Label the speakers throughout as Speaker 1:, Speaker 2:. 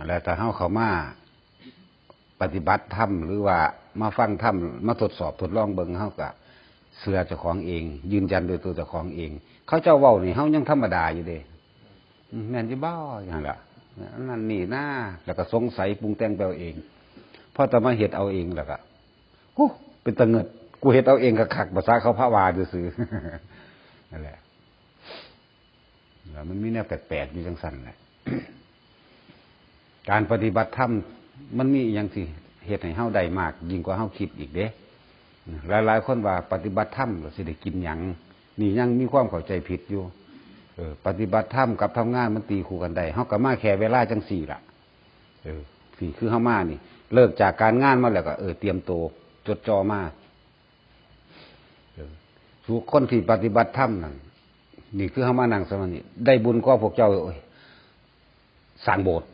Speaker 1: แล้วถ้าเขามาปฏิบัติธรรมหรือว่ามาฟังธรรมมาทดสอบทดลองเบิ่งเขาก็เสือเจ้าของเองยืนยันโดยตัวเจ้าของเองเขาเจ้าเว้านี่เขายังธรรมดาอยู่เด้แม่นจะบ้าอย่างละนั่นนี่หน้าแล้วก็สงสัยปรุงแต่งไปเอาเองพอแต่มาเฮ็ดเอาเองแล้วก็กูเป็นตะเงิดกูเฮ็ดเอาเองก็ขักภาษาเขาพระวาซื่อนั่นแหละแล้วมันมีแนวแปลกๆอยู่จังซั่นแหละการปฏิบัติธรรมมันมีอย่างที่เหตุให้เฮาได้มากยิ่งกว่าเฮาคิดอีกเด้หลายๆคนว่าปฏิบัติธรรมก็สิได้กินหยังนี่ยังมีความเข้าใจผิดอยู่ปฏิบัติธรรมกับทำงานมันตีคู่กันได้เฮาก็มาแค่เวลาจังสี่ล่ะสี่คือเฮามานี่เลิกจากการงานมาแล้วก็เตรียมตัวจดจ่อมาทุกคนที่ปฏิบัติธรรมนั่นนี่คือเฮามานั่งสมาธิได้บุญกว่าพวกเจ้าสร้างโบสถ์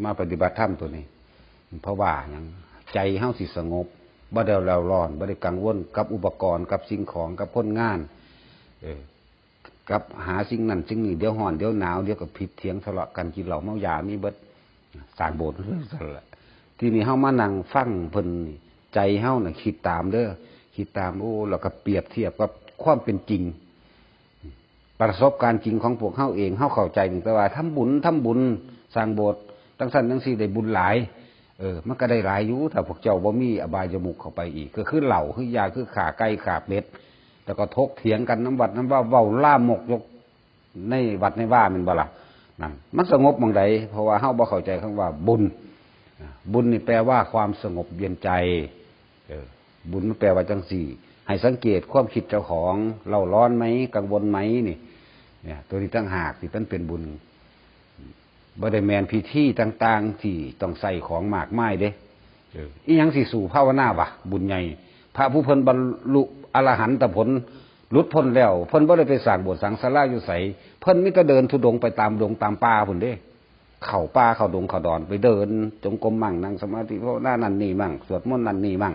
Speaker 1: มาปฏิบัติธรรมตัวนี้เพราะว่าอย่างใจเฮาสิสงบบ่ได้แล้วร้อนบ่ได้กังวลกับอุปกรณ์กับสิ่งของกับผลงานกับหาสิ่งนั้นสิ่งนี้เดี๋ยวร้อนเดี๋ยวหนาวเดี๋ยวก็ผิดเถียงทะเลาะกันกินเหล้าเมายามีเบิดสร้างโบสถ์ซั่นแหละทีนี้เฮามานั่งฟังเพิ่นใจเฮาน่ะคิดตามเด้อคิดตามแล้วก็เปรียบเทียบกับความเป็นจริงประสบการณ์จริงของพวกเฮาเองเฮาเข้าใจแต่ว่าทำบุญสร้างโบสถ์จังซั่นจังซี่ได้บุญหลายมันก็ได้หลายอยู่ถ้าพวกเจ้าบ่มีอบายมุขเข้าไปอีกก็คือเหล้าคือยาคือขาไก่ขาเป็ดแล้วก็ทกเถียงกันน้ำวัดน้ำว่าเว้าล่ามกยกในวัดในว่ามันบ่ล่ะนั่นมันสงบหม่องใดเพราะว่าเฮาบ่เข้าใจคำว่าบุญบุญนี่แปลว่าความสงบเย็นใจบุญมันแปลว่าจังซี่ให้สังเกตความคิดเจ้าของเล่าร้อนไหมกังวลไหมนี่เนี่ยตัวนี้ตั้งหากที่เป็นบุญบ่ได้แมนพิธีต่างๆที่ต้องใส่ของมากมายเด้อีหยังสิสู่ภาวนาวะบุญใหญ่พระผู้เพิ่นบรรลุอรหันตผลหลุดพ้นแล้วเพิ่นบ่ได้ไปสร้างโบสถ์สร้างศาลาอยู่ไสเพิ่นมีแต่เดินธุดงค์ไปตามดงตามป่าพุ่นเด้เข้าป่าเข้าดงเข้าดอนไปเดินจงกรมมั่งนั่งสมาธิภาวนานั่นนี่มั่งสวดมนต์นั่นนี่มั่ง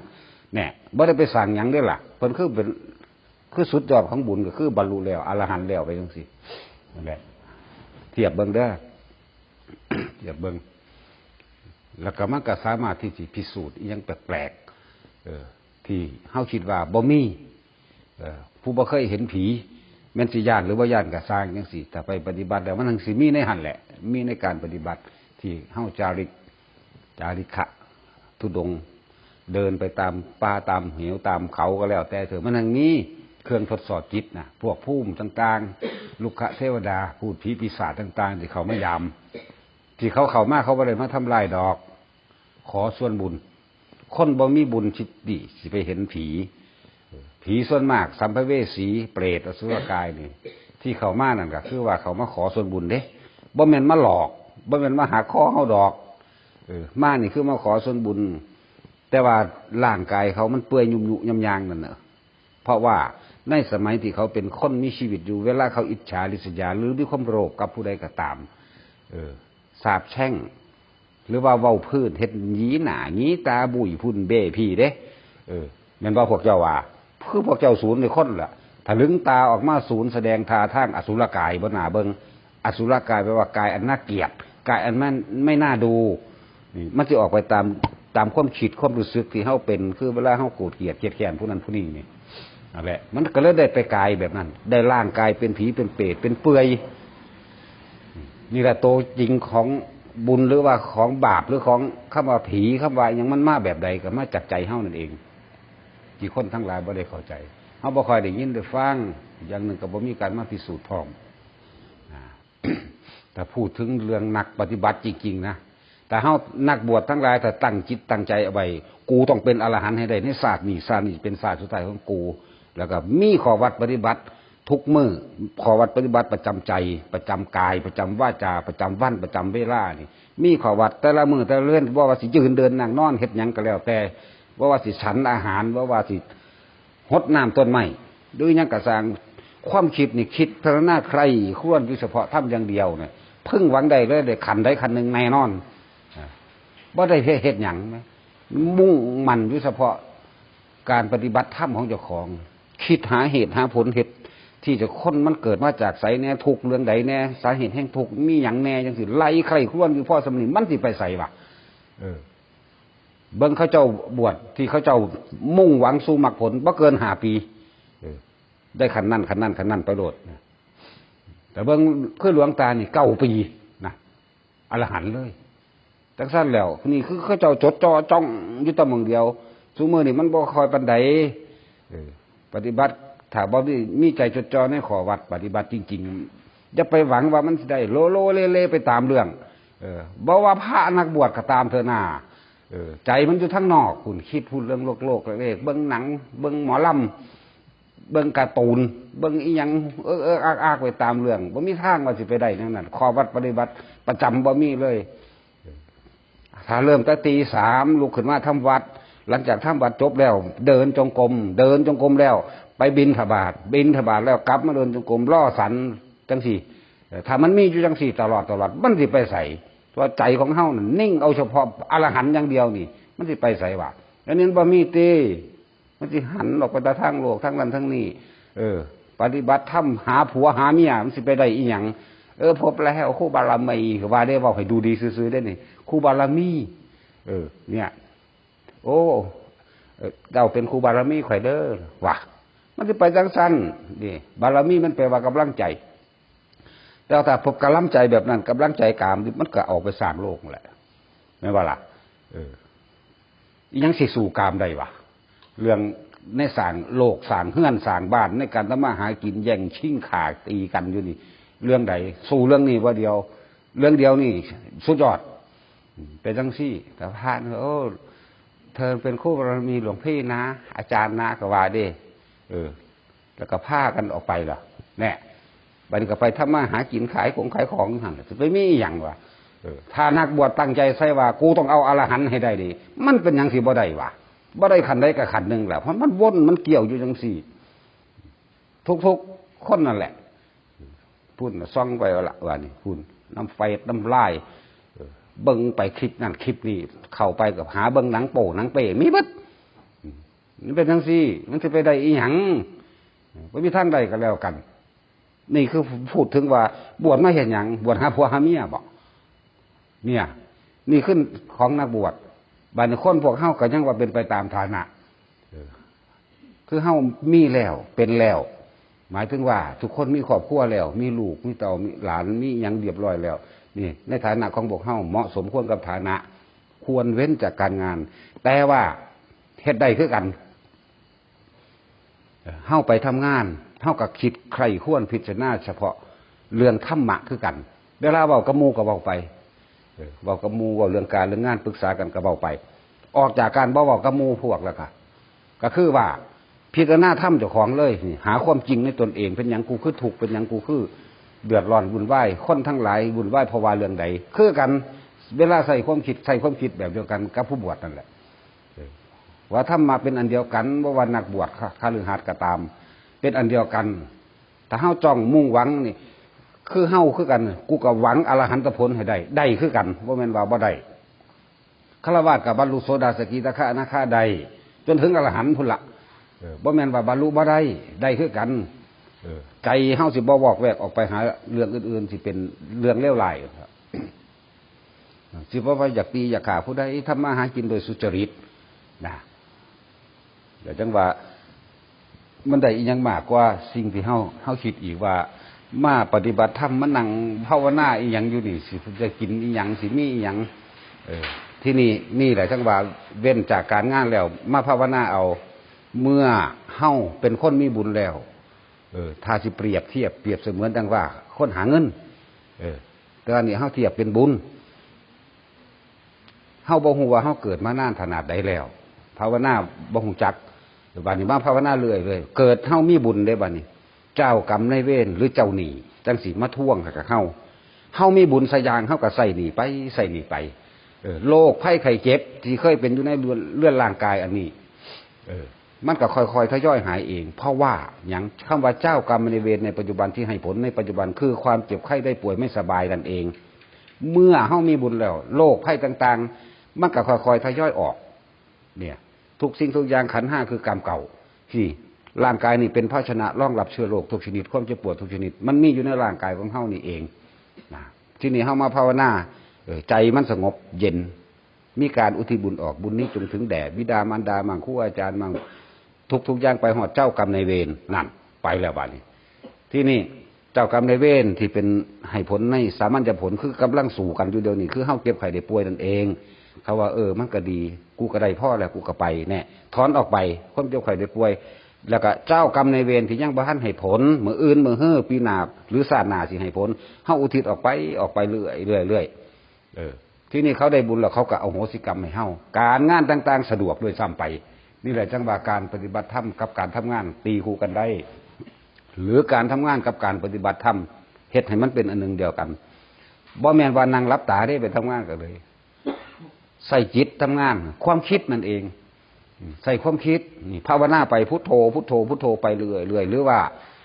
Speaker 1: แน่บ่ได้ไปสร้างหยังเด้ล่ะเพิ่นคือสุดยอดของบุญก็คือบรรลุแล้วอรหันต์แล้วไปจังซี่นั่นแหละเทียบเบิ่งเด้ออย่าเบิ่งแล้วก็มันก็สามารถที่จะพิสูจน์อีหยังแปลกๆที่เฮาคิดว่าบ่มีผู้บ่เคยเห็นผีแม่นสิญาณหรือบ่ญาณก็สร้างจังซี่ถ้าไปปฏิบัติแล้วมันทั้งสิมีในหั่นแหละมีในการปฏิบัติที่เฮาจาริกะธุดงค์เดินไปตามป่าตามเหวตามเขาก็แล้วแต่เถอะมันทั้งมีเครื่องทดสอบจิตนะพวกภูมิต่างๆลูกขเทวดาพูดผีปีศาจต่างๆที่เขามายามที่เขามาเขาบ่ได้มาทำลายดอกขอส่วนบุญคนบ่มีบุญจิตดีสิไปเห็นผีส่วนมากสัมภเวสีเปรตอสุรกายนี่ที่เขามานั่นก็คือว่าเขามาขอส่วนบุญเด้บ่แม่นมาหลอกบ่แม่นมาหาข้อเฮาดอกมานี่คือมาขอส่วนบุญแต่ว่าร่างกายเขามันเปื่อยยุ่ยๆยำๆนั่นน่ะเพราะว่าในสมัยที่เขาเป็นคนมีชีวิตอยู่เวลาเขาอิจฉาริษยาหรือมีความโลภกับผู้ใดก็ตามสาบแช่งหรือว่าเว้าพื้นเฮ็ดหยีหน้าหยีตาบุยพุ่นเบ้พี่เด้แม่นว่าพวกเจ้าว่าคือพวกเจ้าศูนย์ในคนล่ะถ้าลึงตาออกมาศูนย์แสดงท่าทางอสุรกายบ่น่าเบิ่งอสุรกายแปลว่ากายอันน่าเกลียดกายอันมันไม่น่าดูนี่มันสิออกไปตามความคิดความรู้สึกที่เฮาเป็นคือเวลาเฮาโกรธเกลียดแค้นผู้นั้นผู้นี้นี่นั่นแหละมันก็เลยได้ไปกายแบบนั้นได้ร่างกายเป็นผีเป็นเปรตเป็นเปื่อยนี่แหละตัวจริงของบุญหรือว่าของบาปหรือของคำว่าผีคำว่าอย่างมันมาแบบใดก็มาจากใจเฮานั่นเองที่คนทั้งหลายบ่ได้เข้าใจเฮาบ่ค่อยได้ยินได้ฟังอย่างหนึ่งก็บ่มีการมาพิสูจน์พร้อมแต่พูดถึงเรื่องนักปฏิบัติจริงๆนะแต่เฮานักบวชทั้งหลายถ้าตั้งจิตตั้งใจเอาไว้กูต้องเป็นอรหันต์ให้ได้ในศาสตร์นี้เป็นศาสตร์สุดท้ายของกูแล้วก็มีข้อวัดปฏิบัติทุกมื้อข้อวัดปฏิบัติประจำใจประจำกายประจำวาจาประจำวันประจำเวลานี่มีข้อวัดแต่ละมื้อแต่ละเรื่องว่าสิยืนเดินนั่งนอนเฮ็ดหยังก็แล้วแต่ว่าสิฉันอาหารว่าสิรดน้ำต้นไม้ด้วยหยังก็สร้างความคิดนี่คิดพิจารณาใครควรอยู่เฉพาะทำอย่างเดียวเนี่ยพึ่งหวังได้เลยได้ขันได้ขันหนึ่งแน่นอนบ่ได้เฮ็ดหยังมั้ยมุ่งมั่นอยู่เฉพาะการปฏิบัติธรรมของเจ้าของคิดหาเหตุหาผลเฮ็ด ที่จะคนมันเกิดมาจากไสแน่ทุกเรื่องใดแน่สาเหตุแห่งทุกมีหยังแน่จังสิไล่ใครครวนอยู่พ่อสำนีมันสิไปใส่วะเบิ่งเขาเจ้าบวชที่เขาเจ้ามุ่งหวังสู่มรรคผลบ่เกิน5 ปีได้ขันนั่นไปโดดแต่เบิ่งคือหลวงตานี่9 ปีนะอรหันต์เลยจังซั่นแล้วนี่คือเขาเจ้าจดจ่อจ้องอยู่แต่เมืองเดียวซุมื้อนี่มันบ่ค่อยปานใดปฏิบัติถ้าบ่มีใจจดจ่อในข้อวัดปฏิบัติจริงๆอย่าไปหวังว่ามันสิได้โลโลเลๆไปตามเรื่องบ่ว่าพระนักบวชก็ตามเถอะน่าใจมันอยู่ทางนอกคุณคิดพูดเรื่องโลกเลขเบิ่งหนังเบิ่งหมอลำเบิ่งการ์ตูนเบิ่งอีหยังอากไปตามเรื่องบ่มีทางว่าสิไปได้ทั้งนั้นข้อวัดปฏิบัติประจำบ่มีเลยถ้าเริ่มแต่ตี 3ลุกขึ้นมาทำวัดหลังจากทำวัดจบแล้วเดินจงกรมแล้วไปบิณฑบาตแล้วกลับมาเดินจงกรมล่อสันจังสี่ถ้ามันมีอยู่จังสี่ตลอดมันสิไปใส่เพราะใจของเฮานั่นนิ่งเอาเฉพาะอรหันต์อย่างเดียวนี่มันสิไปใส่ว่าอันนี้บ่มีติมันสิหันออกไปทางโลกทางนั้นทางนี้ปฏิบัติธรรมหาผัวหาเมียมันสิไปได้อีหยังพบแล้วครูบารมีก็ว่าได้เว้าให้ดูดีซื่อๆได้นี่ครูบารมีเนี่ยโอ้เจ้าเป็นครูบารมีข่อยเด้อว่ะมันสิไปจังซั่นนี่บารมีมันแปลว่ากำลังใจแต่ถ้าพบกำลังใจแบบนั้นกำลังใจกามมันก็ออกไปสร้างโลกแหละไม่ว่าล่ะยังสิสู่กามได้วะเรื่องในสร้างโลกสร้างเฮือนสร้างบ้านในการทำมาหากินแย่งชิงขาตีกันอยู่นี่เรื่องใดสู่เรื่องนี้ว่าเดียวเรื่องเดียวนี่สุดยอดเป็นจังซี่แต่พระเธอเป็นคู่บารมีหลวงพี่นะอาจารย์นะก็ว่าเด้แล้วก็พากันออกไปล่ะแน่บัดนี้ก็ไปทำมาหากินขายของหั่นจะไปมีหยังวะถ้านักบวชตั้งใจใส่ว่ากูต้องเอาอรหันต์ให้ได้ดิมันเป็นหยังสิบ่ได้วะบ่ได้ขันใดก็ขันนึงแหละเพราะมันวนมันเกี่ยวอยู่จังซี่ทุกคนนั่นแหละพูดซ่องไปละว่านี่พูดน้ำไฟน้ำลายเบิ่งไปคลิปนั่นคลิปนี้เข้าไปกับหาเบิ่งหนังโป้หนังเป้มีเบิดนี่เป็นจังซี่มันสิไปได้อีหยังบ่มีทางใดก็แล้วกันนี่คือพูดถึงว่าบวชมาเห็นหยังบวชหาผัวหาเมียบอกเนี่ยนี่ขึ้นของนักบวชบางคนพวกเฮาก็ยังว่าเป็นไปตามฐานะคือเฮามีแล้วเป็นแล้วหมายถึงว่าทุกคนมีครอบครัวแล้วมีลูกมีเต่ามีหลานมีหยังเรียบร้อยแล้วนี่ในฐานะของพวกเฮาเหมาะสมควรกับฐานะควรเว้นจากการงานแต่ว่าเฮ็ดได้คือกันเฮาไปทำงานเฮาก็คิดใครควรพิจารณาเฉพาะเรื่องธรรมะคือกันเวลาเว้ากับหมู่ก็เว้าไปเว้ากับหมู่เว้าเรื่องการเรื่องงานปรึกษากันก็เว้าไปออกจากการเว้ากับหมู่พวกแล้วก็คือว่าพิจารณาธรรมเจ้าของเลยนี่หาความจริงในตนเองเป็นหยังกูคือทุกข์เป็นหยังกูคือเดือดร้อนวุ่นวายคนทั้งหลายวุ่นวายเพราะว่าเรื่องใดคือกันเวลาใส่ความคิดแบบเดียวกันกับผู้บวชนั่นแหละว่าธรรมะเป็นอันเดียวกันว่าวันนักบวชคฤหัสถ์ก็ตามเป็นอันเดียวกันถ้าเฮาจ้องมุ่งหวังนี่คือเฮาคือกันกูก็หวังอรหันตผลให้ได้คือกันบ่แม่นว่าบ่ได้ฆราวาสก็บรรลุโสดาสกิทาคาอนาคาได้จนถึงอรหันต์พุ่นละบ่แม่นว่าบรรลุบ่ได้คือกันใจเฮาสิบ่วอกแวกออกไปหาเรื่องอื่นๆสิเป็นเรื่องเลวร้ายครับสิบ่ว่าอยากตีอยากฆ่าผู้ใดทำมาหากินโดยสุจริตนะเดี๋ยวจังว่ามันได้อีกอย่างมากกว่าสิ่งที่เฮาคิดอีกว่ามาปฏิบัติธรรมมานั่งภาวนาอีหยังอยู่นี่สิจะกินอีหยังสิมีอีหยังที่นี่แหละจังว่าเว้นจากการงานแล้วมาภาวนาเอาเมื่อเฮาเป็นคนมีบุญแล้วถ้าสิเปรียบเทียบเปรียบเสมือนดังว่าคนหาเงินแต่อันนี้เฮาเทียบเป็นบุญเฮาบ่ฮู้ว่าเฮาเกิดมานานขนาดใดแล้วภาวนาบ่ฮู้จักบัดนี้มาภาวนาเรื่อยเลยเกิดเฮามีบุญได้บัดนี้เจ้ากรรมนายเวรหรือเจ้าหนี้จังสิมาทวงกับเฮามีบุญสยางเฮาก็ใส่หนี้ไปโรคภัยไข้เจ็บที่เคยเป็นอยู่ในเลือดร่างกายอันนี้มันก็ค่อยๆทยอยหายเองเพราะว่าอย่างคำว่าเจ้ากรรมนายเวรในปัจจุบันที่ให้ผลในปัจจุบันคือความเจ็บไข้ได้ป่วยไม่สบายนั่นเองเมื่อเฮามีบุญแล้วโรคภัยต่างๆมันก็ค่อยๆทยอยออกเนี่ยทุกสิ่งทุกอย่างขันธ์ห้าคือกรรมเก่าที่ ร่างกายนี่เป็นภาชนะรองรับเชื้อโรคทุกชนิดความเจ็บปวดทุกชนิดมันมีอยู่ในร่างกายของเฮานี่เองนะที่นี่เฮามาภาวนาใจมันสงบเย็นมีการอุทิศบุญออกบุญนี้จงถึงแด่บิดามารดามั่งครูอาจารย์มั่งทุกอย่างไปหอดเจ้ากรรมนายเวรนั่นไปแล้วบัดนี้ที่นี่เจ้ากรรมนายเวรที่เป็นให้ผลในสามัญผลคือกำลังสู่กันอยู่เดี๋ยวนี้คือเฮาเก็บไข้ได้ป่วยนั่นเองเขาว่ามันก็ดีกูก็ได้พ่อแล้วกูก็ไปแน่ถอนออกไปคนเจ็บไข้ได้ป่วยแล้วก็เจ้ากรรมนายเวรที่ยังบ่ทันให้ผลมื้ออื่นมื้อเฮ้อปีหน้าหรือชาติหน้าสิให้ผลเฮาอุทิศออกไปเรื่อยที่นี่เขาได้บุญแล้วเขาก็เอาโหสิกรรมให้เฮาการงานต่างๆสะดวกโดยซ้ำไปนี่แหละจังว่าการปฏิบัติธรรมกับการทำงานตีคู่กันได้หรือการทำงานกับการปฏิบัติธรรมเฮ็ดให้มันเป็นอันหนึ่งเดียวกันบ่แม่นว่านั่งรับตาได้ไปทำงานกันเลยใส่จิตทำงานความคิดนั่นเองใส่ความคิดนี่ภาวนาไปพุทโธพุทโธพุทโธไปเรื่อยหรือว่า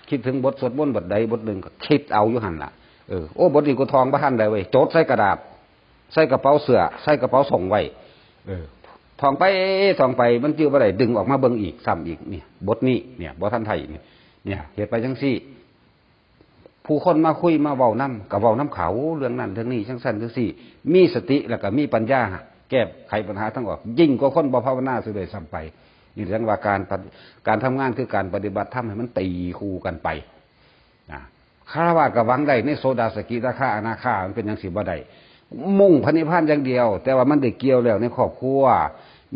Speaker 1: คิดถึงบทสวดมนต์บทใดบทหนึ่งก็คิดเอาอยู่หั่นล่ะบทนี้กูทองบ่ทันได้เว้ยโจทย์ใส่กระดาษใส่กระเป๋าเสื้อใส่กระเป๋าส่งไว้ท่องไปมันจื้อบ่ได้ดึงออกมาเบิ่งอีกซ้ำอีกเนี่ยบทนี้เนี่ยบ่ทันไทยเนี่ยเฮ็ดไปจังซี่ผู้คนมาคุยมาเว้านำก็เว้านำเขาเรื่องนั้นเรื่องนี้จังซั่นจังซี่มีสติแล้วก็มีปัญญาแก้ไขปัญหาทั้งออกยิ่งกว่าคนบ่ภาวนาซะด้วยซ้ำไปนี่เรื่องว่าการทำงานคือการปฏิบัติธรรมให้มันตีคู่กันไปนะคฤหัสถ์ก็หวังได้ในโสดาสกิทาคาอนาคามันเป็นจังซี่บ่ได้มุ่งพระนิพพานอย่างเดียวแต่ว่ามันได้เกี่ยวแล้วในครอบครัว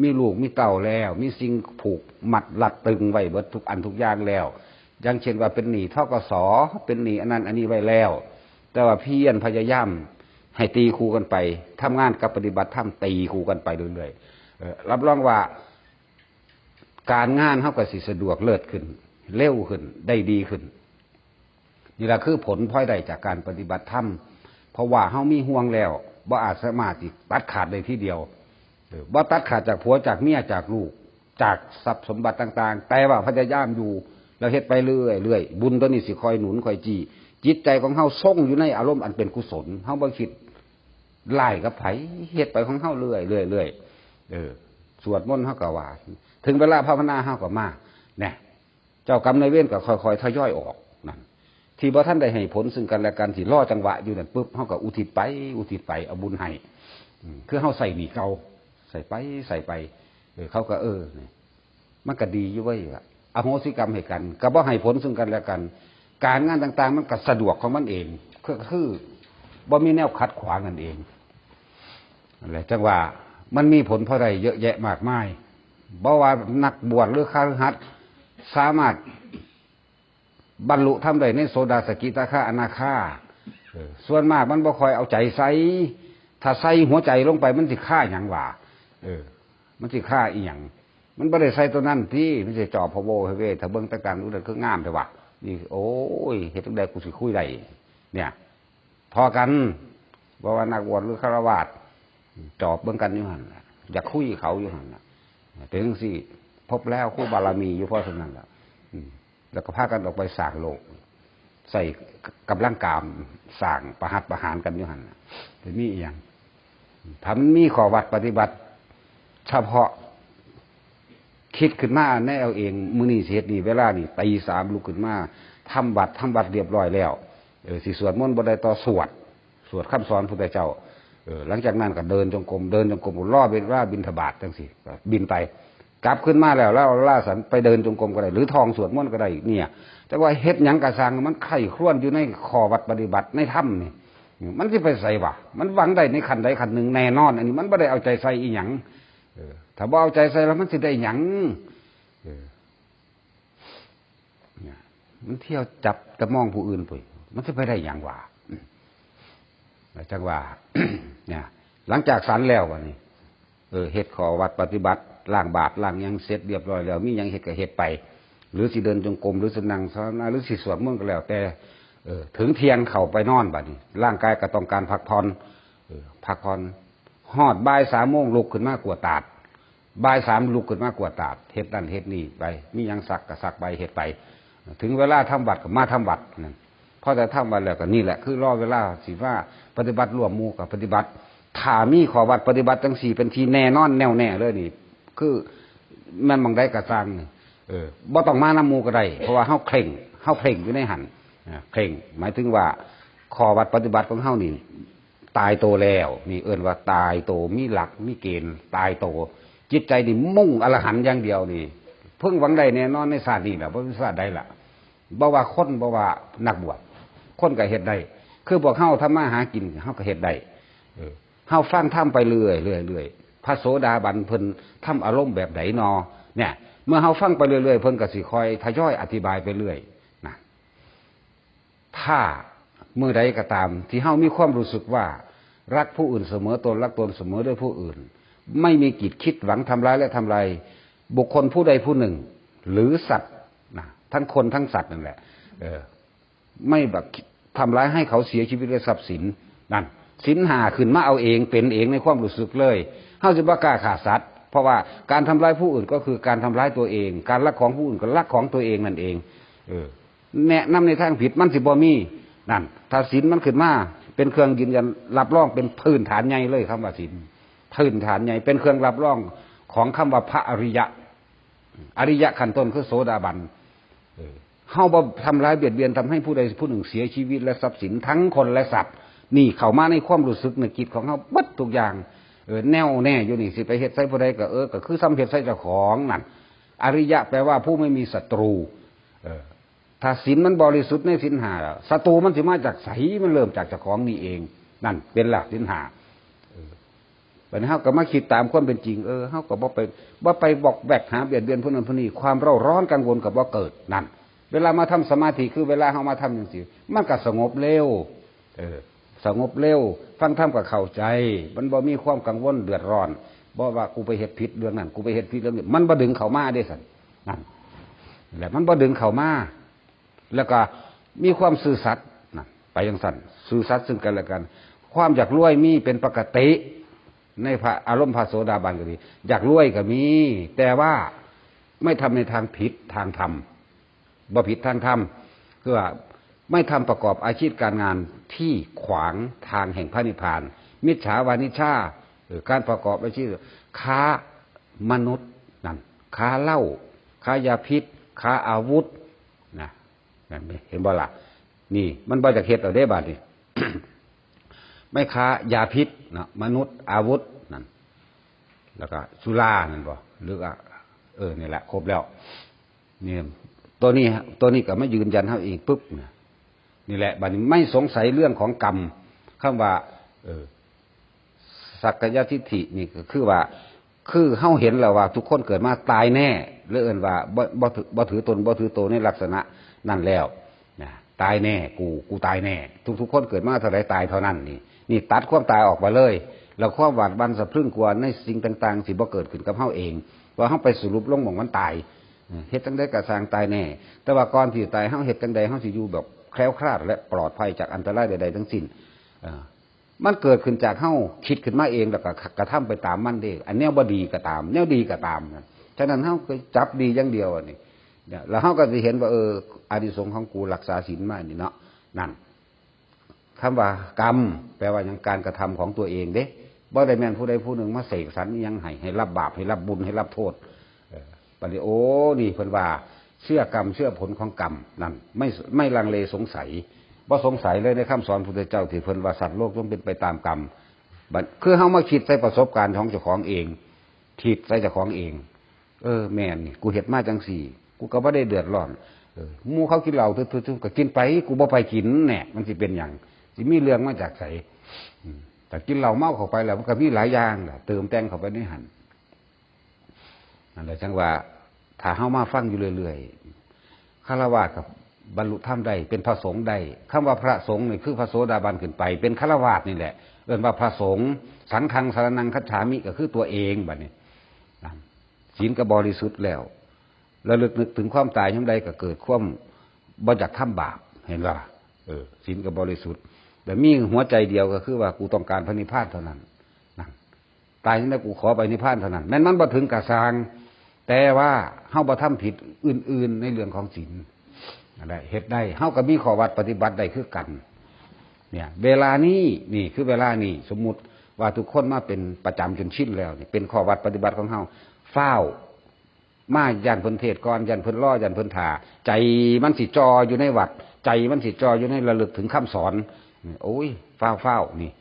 Speaker 1: มีลูกมีเต่าแล้วมีสิ่งผูกมัดรัดตึงไว้เบิดทุกอันทุกอย่างแล้วอย่างเช่นว่าเป็นหนี้ธกส.เป็นหนี้อันนั้นอันนี้ไว้แล้วแต่ว่าเพียรพยายามให้ตีคู่กันไปทำงานกับปฏิบัติธรรมตีคู่กันไปเรื่อยๆรับรองว่าการงานเฮาก็สิสะดวกเลิศขึ้นเร็วขึ้นได้ดีขึ้นนี่ล่ะคือผลพลอยได้จากการปฏิบัติธรรมเพราะว่าเฮามีห่วงแล้วบ่อาจสามารถตัดขาดได้ทีเดียวบ่ตัดขาดจากผัวจากเมียจากลูกจากทรัพย์สมบัติต่างๆแต่ว่าพยายามอยู่แล้วเฮ็ดไปเรื่อยๆบุญตัวนี้สิคอยหนุนคอยจี้จิตใจของเฮาทรงอยู่ในอารมณ์อันเป็นกุศลเฮาบ่คิดไล่กับไผเฮ็ดไปของเฮาเรื่อยสวดมนต์เฮาก็ว่าถึงเวลาภาวนาเฮาก็มาแน่เจ้ากรรมนายเวรก็ค่อยๆทยอยออกนั่นที่บ่ท่านได้ให้ผลซึ่งกันและกันสิรอจังหวะอยู่นั่นปุ๊บเฮาก็อุทิศไปเอาบุญให้คือเฮาใส่หนี้เก่าใส่ไปเขาก็มันก็ดีอยู่เว้ยอโหสิกรรมให้กันก็บ่ให้ผลซึ่งกันและกันการงานต่างๆมันก็สะดวกของมันเองคือบ่มีแนวขัดขวางกันเองนั่นแหละจังว่ามันมีผลเพราะใดเยอะแยะมากมายบ่ว่านักบวชหรือคฤหัสถ์สามารถบรรลุทำได้ในโสดาสกิทาคาอนาคาส่วนมากมันบ่ค่อยเอาใจใส่ถ้าใส่หัวใจลงไปมันสิฆ่าหยังว่ามันสิฆ่าอีหยังมันบ่ได้ใส่ตัวนั้นที่มันสิจ่อพะโวให้เวถ้าเบิ่งต่างๆรู้แต่คืองามแต่ว่านี่โอ้ยเฮ็ดจังได๋กูสิคุยได้เนี่ยพอกันบ่ว่านักบวชหรือฆราวาสจอบเบิ่งกันอยู่หั่นอยากคุยเขาอยู่หั่นน่ะเป็นจังซี่พบแล้วคู่บารมีอยู่เพราะฉะนั้นล่ะแล้วก็พากันออกไปสร้างโลกใส่กำลังกามสร้างประหัตประหารกันอยู่หั่นน่ะแต่มีอีหยังถ้ามันมีข้อวัดปฏิบัติเฉพาะคิดขึ้นมาแน่เอาเองมื้อนี้สิเฮ็ดนี่เวลานี่ตี 3ลุกขึ้นมาทำวัดเรียบร้อยแล้วสิสวดมนต์บ่ได้ต่อสวดคำสอนพุทธเจ้าหลังจากนั้นก็เดินจงกรมรอบิณฑบาตจังซี่บินไปกลับขึ้นมาแล้วล่าสันไปเดินจงกรมก็ได้หรือท่องสวดมนต์ก็ได้เนี่ยแต่ว่าเฮ็ดหยังกะสังมันไข้ครวนอยู่ในข้อวัดปฏิบัติในธรรมนี่มันสิไปใส่วะมันหวังได้ในขันใดขันหนึ่งแน่นอนอันนี้มันบ่ได้เอาใจใส่อีหยังถ้าบ่เอาใจใส่แล้วมันสิได้หยังเนี่ยมันเที่ยวจับแต่มองผู้อื่นพุ่นมันสิไปได้หยังวะจังว่า เนี่ยหลังจากสันแล้ววันนี้เฮ็ดข้อวัดปฏิบัติล้างบาตรล้างหยังเสร็จเรียบร้อยแล้วมีหยังเฮ็ดก็เฮ็ดไปหรือสิเดินจงกรมหรือสินั่งภาวนาหรือสิสวดมนต์ก็แล้วแต่ถึงเที่ยงเข้าไปนอนบัดนี้ร่างกายก็ต้องการพักผ่อนฮอดบ่าย 3 โมงลุกขึ้นมากวดตาดบ่าย 3ลุกขึ้นมากวดตาดเฮ็ดนั่นเฮ็ดนี่ไปมีหยังสักก็สักไปเฮ็ดไปถึงเวลาทำวัดก็มาทำวัดนั่นพอจะทำวัดแล้วก็นี่แหละคือรอเวลาสิว่าปฏิบัติร่วมหมู่กับปฏิบัติถ้ามีข้อวัดปฏิบัติจังซี่เป็นที่แน่นอนแน่วแน่เลยนี่คือมันบางได้กระซัง บ่ต้องมานำหมู่ก็ได้เพราะว่าเฮาเคร่งอยู่ในหันเคร่งหมายถึงว่าข้อวัดปฏิบัติของเฮานี่ตายโตแล้วนี่เอิ้นว่าตายโตมีหลักมีเกณฑ์ตายโตจิตใจนี่มุ่งอรหันต์อย่างเดียวนี่เพิ่งหวังได้แน่นอนในศาสตร์นี้ล่ะบ่มีศาสตร์ใดล่ะบ่ว่าคนบ่ว่านักบวชคนก็เฮ็ดได้คือพวกเฮาทำมาหากินเฮาก็เฮ็ดได้เฮาฟังธรรมไปเรื่อยพระโสดาบันเพิ่นทำอารมณ์แบบไหนนอเนี่ยเมื่อเฮาฟังไปเรื่อยเพิ่นก็สิคอยทยอยอธิบายไปเรื่อยนะถ้าเมื่อใดก็ตามที่เฮามีความรู้สึกว่ารักผู้อื่นเสมอตนรักตนเสมอด้วยผู้อื่นไม่มีจิตคิดหวังทำร้ายและทำลายบุคคลผู้ใดผู้หนึ่งหรือสัตว์นะทั้งคนทั้งสัตว์นั่นแหละไม่แบบทำร้ายให้เขาเสียชีวิตและทรัพย์สินนั่นสินหาขึ้นมาเอาเองเป็นเองในความรู้สึกเลยเฮาสิบ่กล้าฆ่าสัตว์เพราะว่าการทำร้ายผู้อื่นก็คือการทำร้ายตัวเองการลักของผู้อื่นก็ลักของตัวเองนั่นเองแนะนำในทางผิดมันสิบ่มีนั่นถ้าศีลมันขึ้นมาเป็นเครื่องยืนยันรับรองเป็นพื้นฐานใหญ่เลยคำว่าศีลพื้นฐานใหญ่เป็นเครื่องรับรองของคำว่าพระอริยะขั้นต้นคือโสดาบันเฮาบ่ทำร้ายเบียดเบียนทำให้ผู้ใดผู้หนึ่งเสียชีวิตและทรัพย์สินทั้งคนและสัตว์นี่เข้ามาในความรู้สึกในจิตของเฮาเบิดทุกอย่างแน่วแน่อยู่นี่สิไปเฮ็ดใส่ผู้ใดก็คือซ้ำเฮ็ดใส่เจ้าของนั่นอริยะแปลว่าผู้ไม่มีศัตรูถ้าศีลมันบริสุทธิ์ในศีลห้าศัตรูมันสิมาจากไสมันเริ่มจากเจ้าของนี่เองนั่นเป็นหลักศีลห้าบัดนี้เฮาก็มาคิดตามความเป็นจริงเฮาก็บ่ไปบอกแบกหาเบียดเบียนผู้นั้นผู้นี้ความเร่าร้อนกังวลก็บ่เกิดนั่นเวลามาทำสมาธิคือเวลาเฮามาทำจังซี่มันก็สงบเร็วสงบเร็วฟังธรรมก็เข้าใจมันบ่มีความกังวลเดือดร้อนบ่ว่ากูไปเฮ็ดผิดเรื่องนั้นกูไปเฮ็ดผิดเรื่องนี้มันบ่ดึงเข้ามาเด้ซั่นนั่นแหละมันบ่ดึงเข้ามาแล้วก็มีความซื่อสัตย์นั่นไปจังซั่นซื่อสัตย์ซึ่งกันและกันความอยากรวยมีเป็นปกติในพระอารมณ์พระโสดาบันก็ดีอยากรวยก็มีแต่ว่าไม่ทำในทางผิดทางธรรมบ่ผิดทางธรรมคือว่าไม่ทำประกอบอาชีพการงานที่ขวางทางแห่งพระนิพพานมิจฉาวานิชาการประกอบอาชีพค้ามนุษย์นั่นค้าเหล้าค้ายาพิษค้าอาวุธนะเห็นบ่ล่ะนี่มันบ่จากเฮ็ดเอาได้บาดนี่ ไม่ค้ายาพิษนะมนุษย์อาวุธนั่นแล้วก็สุรานั่นบ่หรือนี่แหละครบแล้วนี่ตัวนี้ก็ไม่ยืนยันเฮาเองปุ๊บนี่แหละบัดนี้ไม่สงสัยเรื่องของกรรมคำว่าสักกายทิฏฐินี่ก็คือว่าคือเฮาเห็นแล้วว่าทุกคนเกิดมาตายแน่หรือเอิ้นว่าบ่ถือตนบ่ถือโตในลักษณะนั่นแล้วนะตายแน่กูตายแน่ทุกคนเกิดมาเท่าใดตายเท่านั้นนี่ตัดความตายออกมาเลยแล้วความหวาดบั่นสะพรึงกลัวในสิ่งต่างๆสิบ่เกิดขึ้นกับเฮาเองว่าเฮาไปสรุปลงหม่องมันตายเฮ็ดจังได๋ก็สร้างตายแน่แต่ว่าก่อนที่ตายเฮาเฮ็ดจังได๋เฮาสิอยู่แบบแคล้วคลาดและปลอดภัยจากอันตรายใดๆทั้งสิ้นมันเกิดขึ้นจากเฮาคิดขึ้นมาเองแล้วก็กระทำไปตามมันเด้อันแนวบ่ดีก็ตามแนวดีก็ตามฉะนั้นเฮาก็จับดีอย่างเดียวอันนี้แล้วเฮาก็สิเห็นว่าอานิสงส์ของกูรักษาศีลมานี่เนาะนั่นคำว่ากรรมแปลว่าอย่างการกระทำของตัวเองเด้บ่ได้แม่นผู้ใดผู้หนึ่งมาเสกสรรยังให้รับบาปให้รับบุญให้รับโทษบัดนี้นี่เพิ่นว่าเชื่อกรรมเชื่อผลของกรรมนั่นไม่ลังเลสงสัยบ่สงสัยเลยในคำสอนพุทธเจ้าที่เพิ่นว่าสัตว์โลกต้องเป็นไปตามกรรมคือเฮามาคิดใส่ประสบการณ์ของเจ้าของเองคิดใส่เจ้าของเองแม่นนี่กูเฮ็ดมาจังซี่กูก็บ่ได้เดือดร้อนหมู่เขากินเหล้าทึ่ๆก็กินไปกูบ่ไปกินแน่มันสิเป็นหยังสิมีเรื่องมาจากไสแต่กินเหล้าเมาเข้าไปแล้วมันก็มีหลายอย่างเติมแต่งเข้าไปในหันนั่นแหละจังว่าถ้าเฮามาฟังอยู่เรื่อยๆฆราวาสกับบรรลุธรรมได้เป็นพระสงฆ์ได้คำว่าพระสงฆ์นี่คือพระโสดาบันขึ้นไปเป็นฆราวาสนี่แหละเรียกว่าพระสงฆ์สังฆังสรณังคัจฉามิก็คือตัวเองบัดนี้ศีลก็บริสุทธิ์แล้วระลึกนึกถึงความตายยามใดก็เกิดความบ่อยากทำบาปเห็นว่าศีลก็บริสุทธิ์แต่มีหัวใจเดียวก็คือว่ากูต้องการพระนิพพานเท่านั้นตายยามใดกูขอไปนิพพานเท่านั้นแม้นมันบ่ถึงกะสร้างแต่ว่าเฮาบ่ทำผิดอื่นๆในเรื่องของศีลได้เฮ็ดได้เฮาก็มีข้อวัดปฏิบัติได้คือกันเนี่ยเวลานี้นี่คือเวลานี้สมมุติว่าทุกคนมาเป็นประจำจนชินแล้วนี่เป็นข้อวัดปฏิบัติของเฮาเฝ้า มาย่านเพิ่นเทศก่อนย่านเพิ่นล่อย่านเพิ่นถ่าใจมันสิจออยู่ในวัดใจมันสิจออยู่ในระลึกถึงคำสอนโอ้ยฟ้าวนี่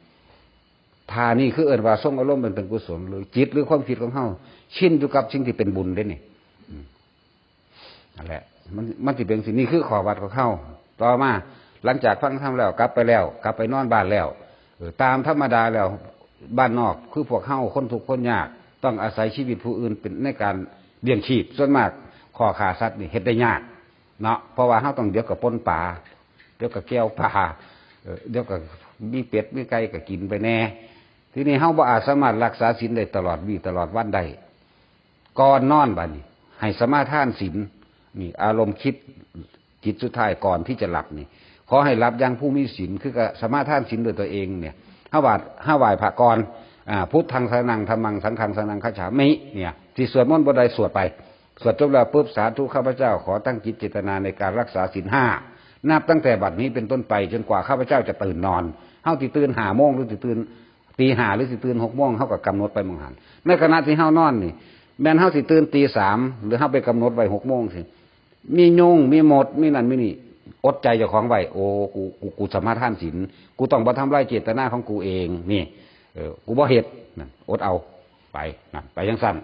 Speaker 1: ทานี่คือเอิ้นว่าทรงอารมณ์เป็นกุศลหรือจิตหรือความคิดของเฮาชินอยู่กับสิ่งที่เป็นบุญเด้นี่นั่นแหละมันสิเป็นสิ่งนี้คือขอวัดของเฮาต่อมาหลังจากฟังธรรมแล้วกลับไปนอนบ้านแล้วตามธรรมดาแล้วบ้านนอกคือพวกเฮาคนทุกข์คนยากต้องอาศัยชีวิตผู้อื่นเป็นในการเลี้ยงชีพส่วนมากขอขาสัตว์นี่เฮ็ดได้ยากเนาะเพราะว่าเฮาต้องเดี๋ยวกับปนป่าเดี๋ยวกับแก้วปลาเดี๋ยวกับมีเป็ดมีไก่ก็กินไปแน่ทีนี้เฮาบ่อาจสามารถรักษาศีลได้ตลอดวี่ตลอดวันได้ก่อนนอนบัดนี้ให้สมาทานศีลนี่อารมณ์คิดจิตสุดท้ายก่อนที่จะหลับนี่ขอให้หลับอย่างผู้มีศีลคือกับสมาทานศีลโดยตัวเองเนี่ยห้าไหว้พระก่อนพุทธังสรณังธัมมังสังฆังสรณังคัจฉามิเนี่ยที่สวดมนต์บ่ได้สวดไปสวดจบแล้วปุ๊บสาธุข้าพเจ้าขอตั้งจิตเจตนาในการรักษาศีลห้านับตั้งแต่บัดนี้เป็นต้นไปจนกว่าข้าพเจ้าจะตื่นนอนเฮาสิตื่น5 โมงหรือสิตื่นตี 5หรือสิตื่น6 โมงเฮาก็กำหนดไปมองหันในขณะที่เฮานอนนี่แม้นเฮาสิตื่นตี 3หรือเฮาไปกำหนดไว้6 โมงสิมียุงมีมดมีนั่นมีนี่อดใจเจ้าของไว้โอ้กูสมาทานศีลกูต้องบ่ทำลายเจตนาของกูเองนี่กูบ่เฮ็ดนั่นอดเอาไปนั่นไปจังซั่น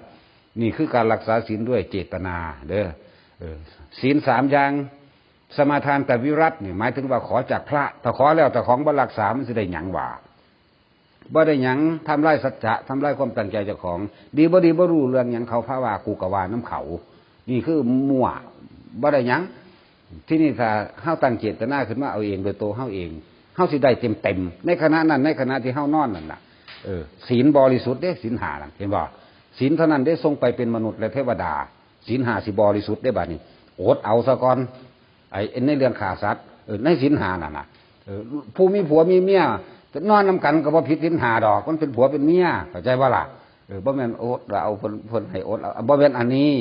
Speaker 1: นี่คือการรักษาศีลด้วยเจตนาเด้อศีล3อย่างสมาทานแต่วิรัตินี่หมายถึงว่าขอจากพระถ้าขอแล้วแต่ของบ่รักษามันสิได้หยังว่าบ่ได้หยังทำลายสัจจะทำลายความตั้งใจเจ้าของดีบ่รู้เรื่องหยังเขาพาว่ากูก็ว่าน้ำเขานี่คือมั่วบ่ได้หยังที่นี่ถ้าเฮาตั้งเจตนาขึ้นมาเอาเองโดยตัวเฮาเองเฮาสิได้เต็มในขณะนั้นในขณะที่เฮานอนนั่นน่ะศีลบริสุทธิ์เด้ศีล5นั่นเห็นบ่ศีลเท่านั้นได้ทรงไปเป็นมนุษย์และเทวดาศีล5สิบริสุทธิ์ได้บัดนี้อดเอาซะก่อนไอ้ในเรื่องฆ่าสัตว์ในศีล5นั่นน่ะผู้มีผัวมีเมียจะนอนนำกันก็บ่ผิดศีล5ดอกมันเป็นผัวเป็นเมียเข้าใจบ่ล่ะบ่แม่นอดเอาเพิ่นให้อดเอาบ่แม่นอันนี้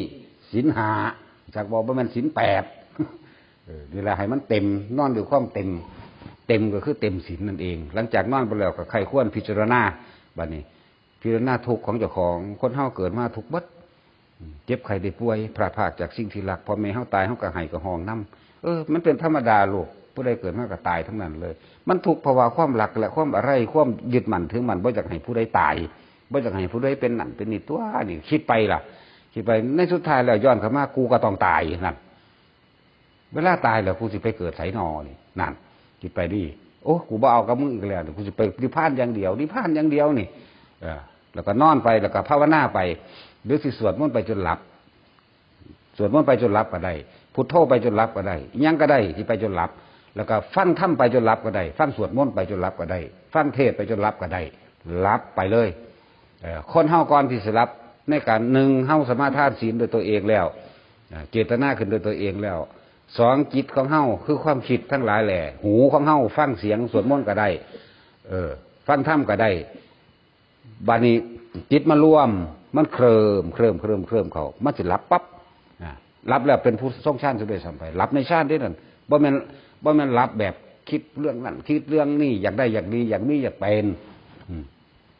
Speaker 1: ศีล5จากบ่แม่นศีล8นี่แหละให้มันเต็มนอนด้วยความเต็มก็คือเต็มศีลนั่นเองหลังจากนอนไปแล้วก็ใครควรพิจารณาบัดนี้พิจารณาทุกข์ของเจ้าของคนเฮาเกิดมาทุกข์เบิดเจ็บไข้ได้ป่วยพลาดพลาดจากสิ่งที่รักพอแม่เฮาตายเฮาก็ให้ก็ห้องนำมันเป็นธรรมดาโลกผู้ใดเกิดมาก็ตายทั้งนั้นเลยมันทุกข์เพราะว่าความรักและความอะไรความยึดมั่นถือมั่นบ่อยากให้ผู้ใดตายบ่อยากให้ผู้ใดเป็นนั่นเป็นนี่ตัวนี่คิดไปล่ะคิดไปในสุดท้ายแล้วย้อนเข้ามากูก็ต้องตายนั่นเวลาตายแล้วกูสิไปเกิดไสนอนี่นั่นคิดไปดิโอ้กูบ่เอากับมึงอีกแล้วกูสิไปนิพพานอย่างเดียวนิพพานอย่างเดียวนี่แล้วก็นอนไปแล้วก็ภาวนาไปหรือสิสวดมนต์ไปจนหลับสวดมนต์ไปจนหลับก็ได้พุทโธไปจนหลับก็ได้ยังก็ได้ที่ไปจนหลับแล้วก็ฟังธรรมไปจนหลับก็ได้ฟังสวดมนต์ไปจนหลับก็ได้ฟังเทศไปจนหลับก็ได้หลับไปเลยคนเฮาก่อนที่สิหลับในการ1เฮาสมาทานศีลโดยตัวเองแล้วเจตนาขึ้นโดยตัวเองแล้ว2จิตของเฮาคือความคิดทั้งหลายแหละหูของเฮาฟังเสียงสวดมนต์ก็ได้ฟังธรรมก็ได้บานี้จิตมารวมมันเคลิ้มเขามันสิหลับปั๊บหลับแล้วเป็นผู้ทรงฌานสุดเลยสัมไปหลับในฌานได้นั่นบ่แม่นหลับแบบคิดเรื่องนั้นคิดเรื่องนี้อยากได้อยากดีอยากมีอยากเป็น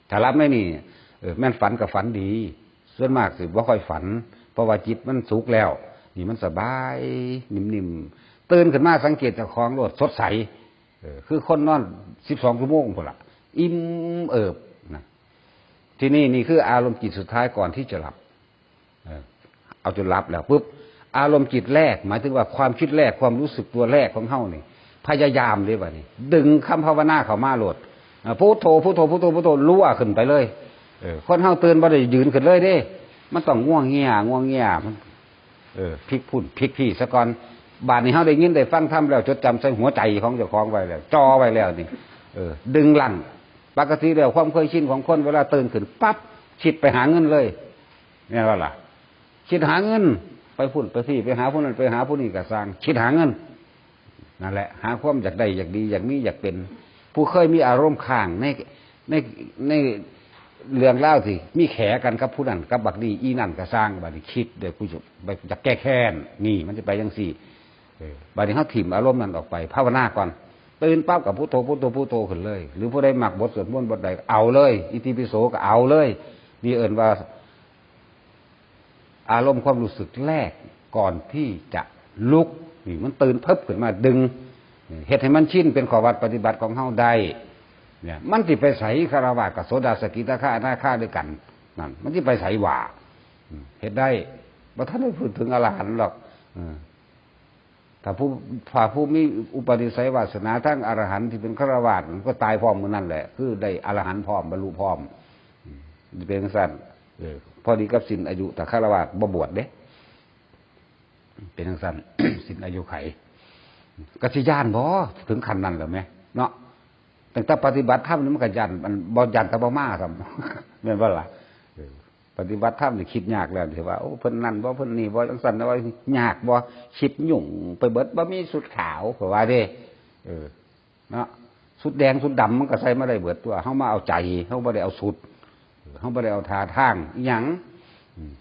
Speaker 1: ถ้าหลับไม่นี่แม่นฝันกับฝันดีส่วนมากสิบ่ค่อยฝันเพราะว่าจิตมันสุขแล้วนี่มันสบายนิ่มๆตื่นขึ้นมาสังเกตเจ้าของโลดสดใสคือคนนอน12 ชั่วโมงพุ่นล่ะอิ่มเอิบนะที่นี่คืออารมณ์จิตสุดท้ายก่อนที่จะหลับเอาจนหลับแล้วปุ๊บอารมณ์จิตแรกหมายถึงว่าความคิดแรกความรู้สึกตัวแรกของเฮานี่พยายามเลยว่านี่ดึงคำภาวนาเข้ามาโหลดพุทโธรั่วขึ้นไปเลยคนเฮาตื่นบ่ได้ยืนขึ้นเลยเด้มันต้องง่วงเงี่ยมันพลิกพุ่นพลิกพี่ซะก่อนบาดนี้เฮาได้ยินได้ฟังธรรมแล้วจดจำใส่หัวใจของเจ้าของไว้แล้วจ่อไว้แล้วนี่ดึงลั่นปกติแล้วความเคยชินของคนเวลาตื่นขึ้นปั๊บคิดไปหาเงินเลยเนี่ยว่าล่ะคิดหาเงินไปพุ่นไปพี่ไปหาผู้นั้นไปหาผู้นี้ก็สร้างคิดหาเงินนั่นแหละหาความอยากได้อยากดีอยากมีอยากเป็นผู้เคยมีอารมณ์ข้างในเรื่องเล่าสิมีแขกันกับผู้นั้นกับบักดีอีนั่นก็สร้างบัดนี้คิดเดี๋ยวกูจะแก้แค้นนี่มันจะไปจังซี่บัดนี้เฮาถิ่มอารมณ์นั้นออกไปภาวนาก่อนตื่นปั๊บกับพุทโธขึ้นเลยหรือผู้ใดมักบทสวดมนต์บทใดเอาเลยอิติปิโสก็เอาเลยนี่เอิ้นว่า อารมณ์ความรู้สึกแรกก่อนที่จะลุกนี่มันตื่นเพิบขึ้นมาดึงเฮ็ดให้มันชินเป็นข้อวัดปฏิบัติของเฮาได้เนี่ยมันสิไปไสคารวะกับโสดาสกิทาคาอนาคาด้วยกันนั่นมันสิไปไสว่าเฮ็ดได้บ่ทันได้พูดถึงอรหันต์หรอกถ้าผู้มีอุปนิสัยวาสนาทั้งอรหันต์ที่เป็นฆราวาสมันก็ตายพร้อมกันนั่นแหละคือได้อรหันต์พร้อมบรรลุพร้อมเป็นสั้นพอดีกับสิ้นอายุแต่ฆราวาสบ่บวชเด้เป็นสั้น สิ้นอายุไขก็สิย่านบ่ถึงขั้นนั้นแล้วแม่เนาะตั้งแต่ปฏิบัติธรรมนี่มันก็ย่านมันบ่ย่านแต่บ่มาครับแม่นบ่ล่ะปฏิบัติธรรมนี่คิดยากแล้วที่ว่าโอ้เพิ่นนั่นบ่เพิ่นนี่บ่จังซั่นว่ายากบ่คิดยุ่งไปเบิดบ่มีสุดขาวเพราะว่าเด้เนาะสุดแดงสุดดำมันก็ใส่มาได้เบิดตัวเฮามาเอาใจเฮาบ่ได้เอาสุดเฮาบ่ได้เอาท่าทางอีหยัง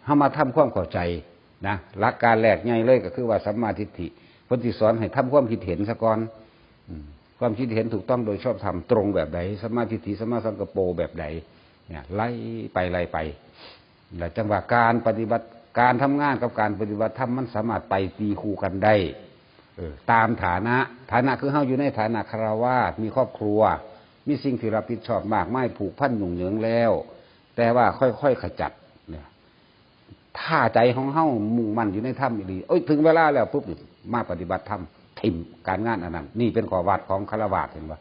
Speaker 1: เฮามาทำความเข้าใจนะหลักการแรกใหญ่เลยก็คือว่าสัมมาทิฏฐิเพิ่นสิสอนให้ทำความคิดเห็นซะก่อนความคิดเห็นถูกต้องโดยชอบธรรมตรงแบบใดสัมมาทิฏฐิสัมมาสังกัปโปแบบใดเนี่ยไล่ไปและจังหวะการปฏิบัติการทำงานกับการปฏิบัติธรรมมันสามารถไปตีคู่กันได้ตามฐานะคือเฮาอยู่ในฐานะฆราวาสมีครอบครัวมีสิ่งที่รับผิดชอบมากมายผูกพันหยุ่งเหยิงแล้วแต่ว่าค่อยๆขจัดเนี่ยถ้าใจของเฮามุ่งมั่นอยู่ในธรรมดีถึงเวลาแล้วปุ๊บมาปฏิบัติธรรมทิ่มการงานอันนั้นนี่เป็นข้อวัดของฆราวาสเห็นป่ะ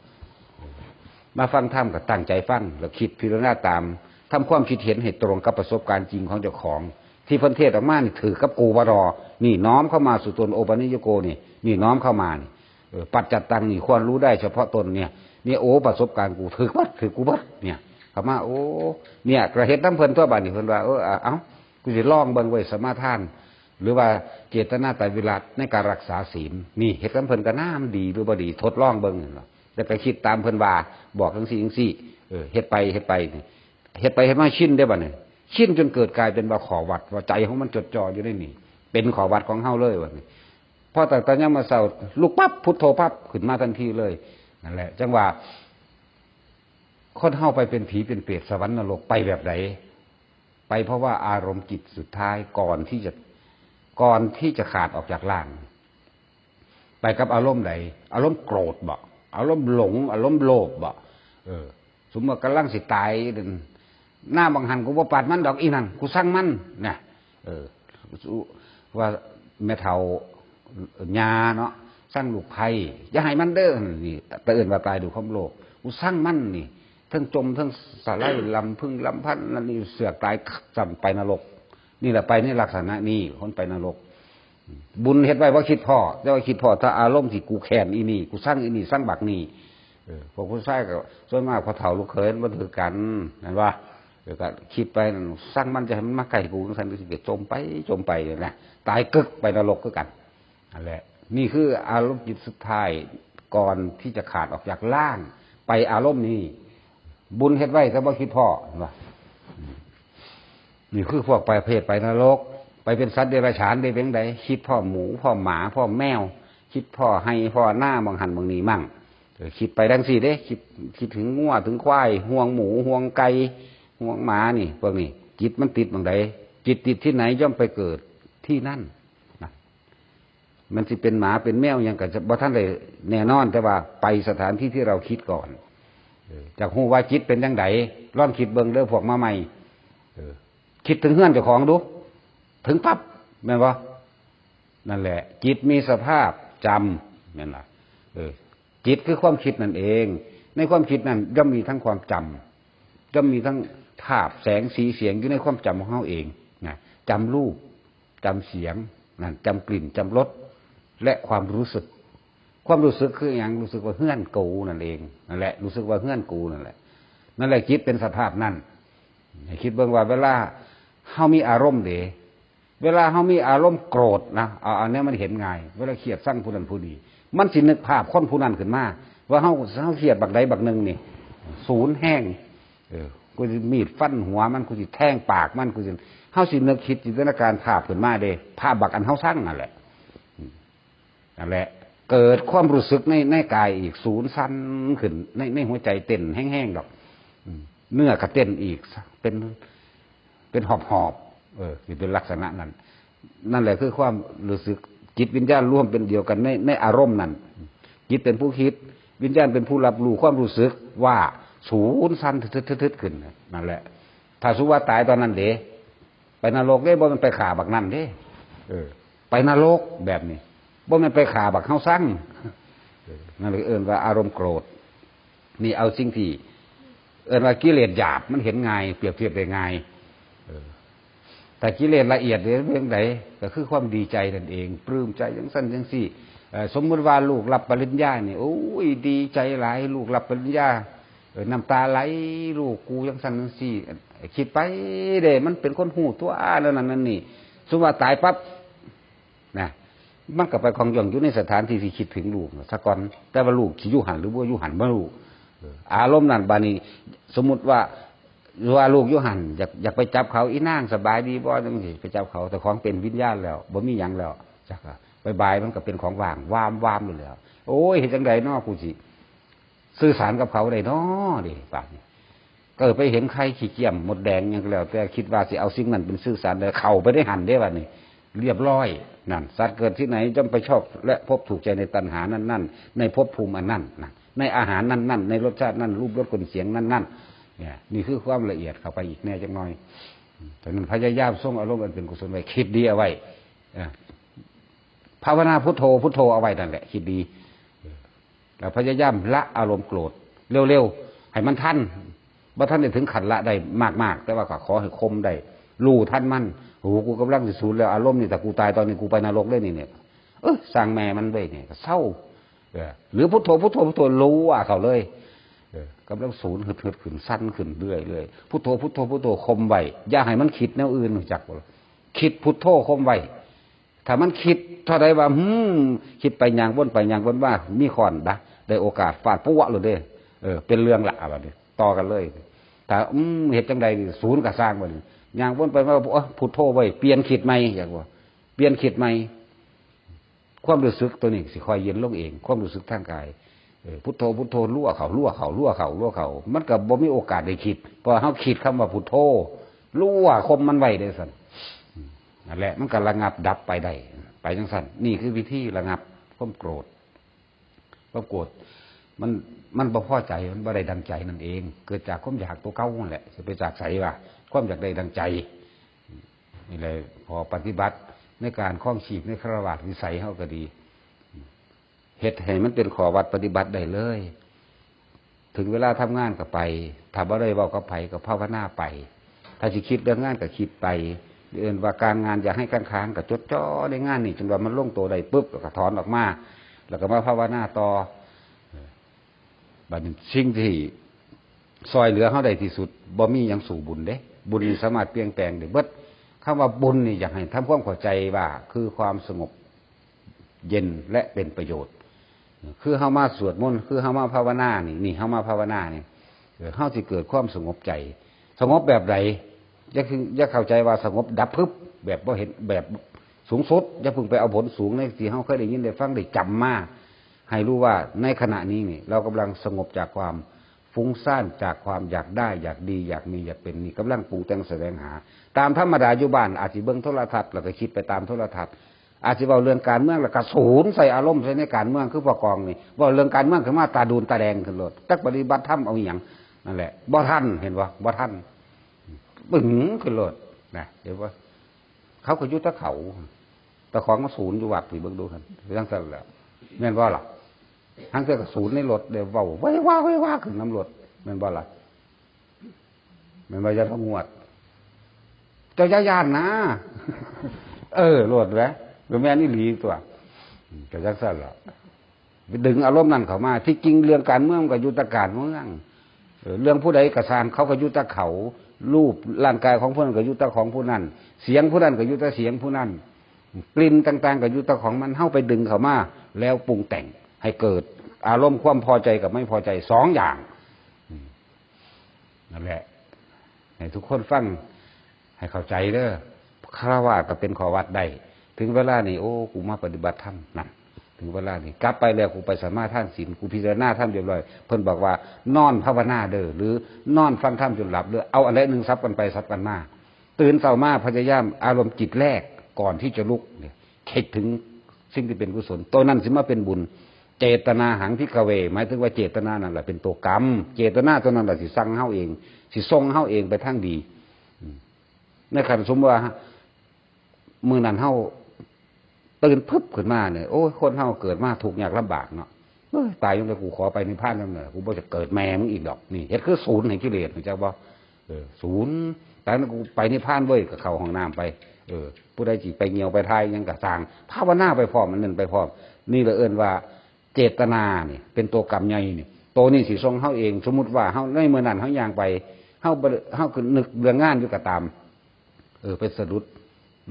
Speaker 1: มาฟังธรรมก็ตั้งใจฟังแล้วคิดพิจารณาตามทำความคิดเห็นให้ตรงกับประสบการณ์จริงของเจ้าของที่พันเทศออกมานี่ถือกับกูวรอนี่น้อมเข้ามาสู่ตนโอปัญญโกนี่น้อมเข้ามานี่ปัจจัตตังนี่ควรรู้ได้เฉพาะตนเนี่ยโอ้ประสบการณ์กูถือกูบัดเนี่ยเข้ามาโอ้เนี่ยกระเฮ็ดน้ำเพิ่นตัวบ้านนี่เพิ่นว่าเอ้ากูสิลองเบิ่งไว้สมาทานหรือว่าเจตนาไตรวิรัติในการรักษาศีลนี่เฮ็ดน้ำเพิ่นก็น่ามันดีหรือบ่ดีทดลองเบิ่งเนาะแต่ไปคิดตามเพิ่นว่าบอกจังซี่เฮ็ดไปนี่เฮ็ดไปให้มาชินได้บ่เนี่ยชินจนเกิดกลายเป็นว่าขอวัดว่าใจของมันจดจ่ออยู่ในนี่เป็นขอวัดของเฮาเลยว่านี่พอแต่ตอนยังมาเศร้าลุกปั๊บพุทโธปั๊บขึ้นมาทันทีเลยนั่นแหละจังว่าคนเฮาไปเป็นผีเป็นเปรตสวรรค์นรกไปแบบไหนไปเพราะว่าอารมณ์จิตสุดท้ายก่อนที่จะขาดออกจากร่าง ไปกับอารมณ์ใดอารมณ์โกรธบ่อารมณ์หลงอารมณ์โลภบ่สมมติกำลังสิตายหน้าบางหันกูบ่ปาดมันดอกอีนั่นกูสั่งมันเนี่ยว่าแม่เฒ่าญาเนาะสั่งลูกไผ่อย่าให้มันเด้อนี่แต่เอื่นว่าตายดูความโลภกูสั่งมันนี่ทั้งจมทั้งสลายลำพึ่งลำพันนั่นนี่เสือกตายจำไปนรกนี่แหละไปในลักษณะนี้คนไปนรกบุญเฮ็ดไว้ว่าคิดพ่อแต่ว่าคิดพ่อถ้าอารมณ์ที่กูแค้นอีนี่กูสร้างอีนี่สร้างบักนี่พวกผู้ชายก็ส่วนมากพอเฒ่าลูกเขยมันถือกันนั่นว่าเดี๋ยวก็คิดไปสร้างมันจะให้มันมาไกลกูท่านก็สิจมไปนะตายกึกไปนรกก็กันนั่นแหละนี่คืออารมณ์จิตสุดท้ายก่อนที่จะขาดออกจากร่างไปอารมณ์นี้บุญเฮ็ดไว้แต่ว่าคิดพ่อว่านี่คือพวกไปเพศไปนรกไปเป็นสัตว์เดรัจฉานได้เป็นไงคิดพ่อหมูพ่อหมาพ่อแมวคิดพ่อให้พ่อหน้าบางหันบางนี้มั่งคิดไปดังสี่เด้คิดถึงงัวถึงควายห่วงหมูห่วงไก่ห่วงหมานี่พวกนี้จิตมันติดบางใดจิตติดที่ไหนย่อมไปเกิดที่นั่นนะมันสิเป็นหมาเป็นแมวยังกับบ่ท่านเลยแน่นอนแต่ว่าไปสถานที่ที่เราคิดก่อนจากหูว่าจิตเป็นยังไงร่อนคิดเบิ่งเด้อพวกมาใหม่คิดถึงเฮือนเจ้าของดูถึงปั๊บแม่นบ่นั่นแหละจิตมีสภาพจำนั่นแหละจิตคือความคิดนั่นเองในความคิดนั้นย่อมมีทั้งความจำย่อมมีทั้งภาพแสงสีเสียงอยู่ในความจำของเขาเองนะจำรูปจำเสียงนั่นจำกลิ่นจำรสและความรู้สึกคืออย่างรู้สึกว่าเฮือนกูนั่นเองนั่นแหละรู้สึกว่าเฮือนกูนั่นแหละจิตเป็นสภาพนั่นให้คิดเบิ่งว่าเวลาเฮามีอารมณ์เวลาเขามีอารมณ์โกรธนะอันนี้มันเห็นง่ายเวลาเครียดสร้างผู้นั้นผู้นี้มันสินึกภาพคนผู้นั้นขึ้นมาว่าเขาเครียดบักใดบักหนึ่งนี่ศูนย์แห้งกูจะมีดฟันหัวมันกูจะแทงปากมันกูจะเขาสินึกคิดจินตนาการภาพขึ้นมาเด้ภาพบักอันเขาสร้างนั่นแหละเกิดความรู้สึกในกายอีกศูนย์สั้นขึ้นในหัวใจเต้นแห้งๆดอกเนื้อกระเต้นอีกเป็นหอบ คือเป็นลักษณะนั้นนั่นแหละคือความรู้สึกจิตวิญญาณร่วมเป็นเดียวกันในอารมณ์นั้นจิตเป็นผู้คิดวิญญาณเป็นผู้รับรู้ความรู้สึกว่าสูญสั้นทึดขึ้นนั่นแหละถ้าสุว่าตายตอนนั้นเด้ไปนรกเด้บ่มันไปฆ่าบักนั่นเด้ไปนรกแบบนี้บ่มันไปฆ่าบักเฮาสั่งนั่นเลยว่าอารมณ์โกรธนี่เอาสิ่งที่ว่ากิเลสหยาบมันเห็นง่ายเปรียบเทียบได้ง่ายแต่กิเลสละเอียดเนี่ยเรื่องไหนก็คือความดีใจนั่นเองปลื้มใจอย่างสั้นอย่างสี่สมมติว่าลูกรับปริญญาเนี่ยโอ้ยดีใจหลายลูกรับปริญญาน้ำตาไหลลูกกูอย่างสั้นอย่างสี่คิดไปเด้มันเป็นคนหูตัวนั่นนี่สมมติว่าตายปั๊บนะมันก็ไปคลองย่องอยู่ในสถานที่ที่คิดถึงลูกสักก่อนแต่ว่าลูกขี่ยุหันหรือว่ายุหันบ่รู้อารมณ์นั้นบานี้สมมติว่าลูกยุหันอยากไปจับเขาอีนางสบายดีบ่จังสิไปจับเขาแต่ของเป็นวิญญาณแล้วบ่มีหยังแล้วจักบายมันก็เป็นของว่างวามอยู่แล้วโอ้ยเฮ็ดจังได๋น้อกูสิสื่อสารกับเขาได้น้อดิป่านนี้ก็ไปเห็นใครขี้เกียจหมดแดงหยังก็แล้วแต่คิดว่าสิเอาสิ่งนั้นเป็นสื่อสารได้เข้าไปได้หันได้บัดนี้เรียบร้อยนั่นสัตว์เกิดที่ไหนย่อมไปชอบและพบถูกใจในตัณหานั่นในภพภูมิอันนั้นนะในอาหารนั่นในรสชาตินั่นรูปรสกลิ่นเสียงนั่นเนี่ยนี่คือความละเอียดเข้าไปอีกแน่จังน้อยแต่นั้นพยายามส่งอารมณ์อันเป็นกุศลไว้คิดดีเอาไว้ภาวนาพุทโธเอาไว้นั่นแหละคิดดีแล้วพยายามละอารมณ์โกรธเร็วๆให้มันทันว่าท่านได้ถึงขันละได้มากๆแต่ว่าขอให้คมได้รู้ท่านมันโอ้กูกำลังจะสูญแล้วอารมณ์นี่แต่กูตายตอนนี้กูไปนรกเลยนี่เนี่ยสร้างแม่มันไว้เนี่ยเศร้าหรือพุทโธรู้ว่าเขาเลยกำลังสูญหึดขึ้นสั้นขึ้นเรื่อยพุทโธคมไว้อย่าให้มันคิดแนวอื่นจักคิดพุทโธคมไว้ถ้ามันคิดเท่าใดว่าคิดไปอย่างวนว่ามีขอนนะได้โอกาสฟาดปุ๊ะเลยเด้เป็นเรื่องละแบบนี้ต่อกันเลยแต่เหตุจังใดศูนย์ก็สร้างไปอย่างวนไปว่าพุทโธไว้เปลี่ยนคิดใหม่อย่างว่าเปลี่ยนคิดใหม่ความรู้สึกตัวนี้สิคอยเย็นลงเองความรู้สึกทางกายพุทโธรั่วเขามันก็บ่มีโอกาสได้คิดเพราะเขาคิดคำว่าพุทโธรั่วคมมันไว้ได้สั่นนั่นแหละมันก็ระงับดับไปได้ไปจังสั่นนี่คือวิธีระงับความโกรธมันบ่พอใจมันบ่ได้ดังใจนั่นเองเกิดจากความอยากตัวเก่านั่นแหละจะไปจากใสว่าความอยากได้ดังใจนี่เลยพอปฏิบัติในการคล้องชีพในฆราวาสวิสัยเฮาก็ดีเฮ็ดให้มันเป็นขอวัดปฏิบัติได้เลยถึงเวลาทำงานก็ไปถ้าบ่ได้เว้ากับไผก็ภาวนาไปถ้าสิคิดเรื่องงานก็คิดไปว่าการงานอย่าให้ค้างก็จดจ่อในงานนี่จนว่ามันลงตัวได้ปุ๊บก็ถอนออกมาแล้วก็มาภาวนาต่อบัดนี้สิ่งที่ซอยเหลือเฮาได้ที่สุดบ่มีหยังสู่บุญเด้บุญนี่สามารถเปลี่ยนแปลงได้เบิดคำว่าบุญนี่อยากให้ทำความเข้าใจว่าคือความสงบเย็นและเป็นประโยชน์คือเฮามาสวดมนต์คือเฮามาภาวนานี่เฮามาภาวนานี่เฮาสิเกิดความสงบใจสงบแบบใดอย่าเข้าใจว่าสงบดับพึบแบบบ่เห็นแบบสูงสุดอย่าเพิ่งไปเอาผลสูงในที่เฮาเคยได้ยินได้ฟังได้จำมาให้รู้ว่าในขณะนี้นี่เรากำลังสงบจากความฟุ้งซ่านจากความอยากได้อยากดีอยากมีอยากเป็นนี่กำลังปรุงแต่งแสวงหาตามธรรมดาอยู่บ้านอาจสิเบิ่งโทรทัศน์แล้วก็คิดไปตามโทรทัศน์อาจสิเว้าเรื่องการเมืองแล้วก็สูญใส่อารมณ์ใส่ในการเมืองคือพอกองนี่เว้าเรื่องการเมืองขึ้นมาตาดูนตาแดงขึ้นโลดจักปฏิบัติธรรมเอาอีหยังนั่นแหละบ่ทันเห็นบ่ทันปึ๋งขึ้นโลดนะเห็นบ่เขาก็อยู่ตะเขาตะของมาศูนย์อยู่วัดนี่เบิ่งดูคั่นจังซั่นแหละแม่นบ่ล่ะทั้งเทื่อก็ศูนย์ในรถเดี๋ยวเว้าไว้ว่าขึ้นน้ำรถแม่นบ่ล่ะแม่นบ่จะต้องงวดเจ้าย่านนะโลดแหละแม่นี่หลีตัวก็จังซั่นล่ะไปดึงอารมณ์นั้นเข้ามาที่จริงเรื่องการเมืองก็อยู่ตะการเมืองเรื่องผู้ใดก็สร้างเขาก็อยู่ตะเขารูปร่างกายของผู้นั้นก็อยู่ตะของผู้นั้นเสียงผู้นั้นก็อยู่ตะเสียงผู้นั้นกลิ่นต่างๆก็อยู่ตะของมันเฮาไปดึงเข้ามาแล้วปรุงแต่งให้เกิดอารมณ์ความพอใจกับไม่พอใจสองอย่างนั่นแหละให้ทุกคนฟังให้เข้าใจเด้อฆราวาสก็เป็นขอวัดได้ถึงเวลานี่โอ้กูมาปฏิบัติธรรมนั่นถึงเวลานี่กลับไปแล้วกูไปสมาทานศีลกูพิจารณาธรรมเรียบร้อยเพิ่นบอกว่านอนภาวนาเด้อหรือนอนฟังธรรมจนหลับเด้อเอาอะไรหนึ่งซับกันไปซับกันมา ตื่นเช้ามาพยายามอารมณ์จิตแรกก่อนที่จะลุกเนี่ยคิดถึงสิ่งที่เป็นกุศลตัวนั้นสิมาเป็นบุญเจตนาหังพิกเวหมายถึงว่าเจตนานั่นแหละเป็นตัวกรรมเจตนาตัวนั้นแหละสิสั่งเฮาเองสิส่งเฮาเองไปทางดีในขันสมมติว่ามือนั้นเฮาตื่นพึบขึ้นมาเนี่ยโอ้ยคนเฮาเกิดมาถูกข์ยากลำบากเนาะตายยังไงกูขอไปนิพพานนั่นแหละกูบ่จะเกิดแม่มึงอีกดอกนี่เฮ็ดคือศูนย์แห่งกิเลสเข้าใจบ่ศูนย์แต่นั้นกูไปนิพพานเว้ยก็เข้าห้องน้ำไปผู้ใดสิไปเหี่ยวไปทายยังก็สร้างภาวนาไปพร้อมมันนั่นไปพร้อมนี่ละเอิ้นว่าเจตนานี่เป็นตัวกรรมใหญ่นี่ตัวนี้สิทรงเฮาเองสมมุติว่าเฮาในมื้อนั้นเฮาย่างไปเฮาคือนึกเรื่องงานอยู่ก็ตามไปสะดุด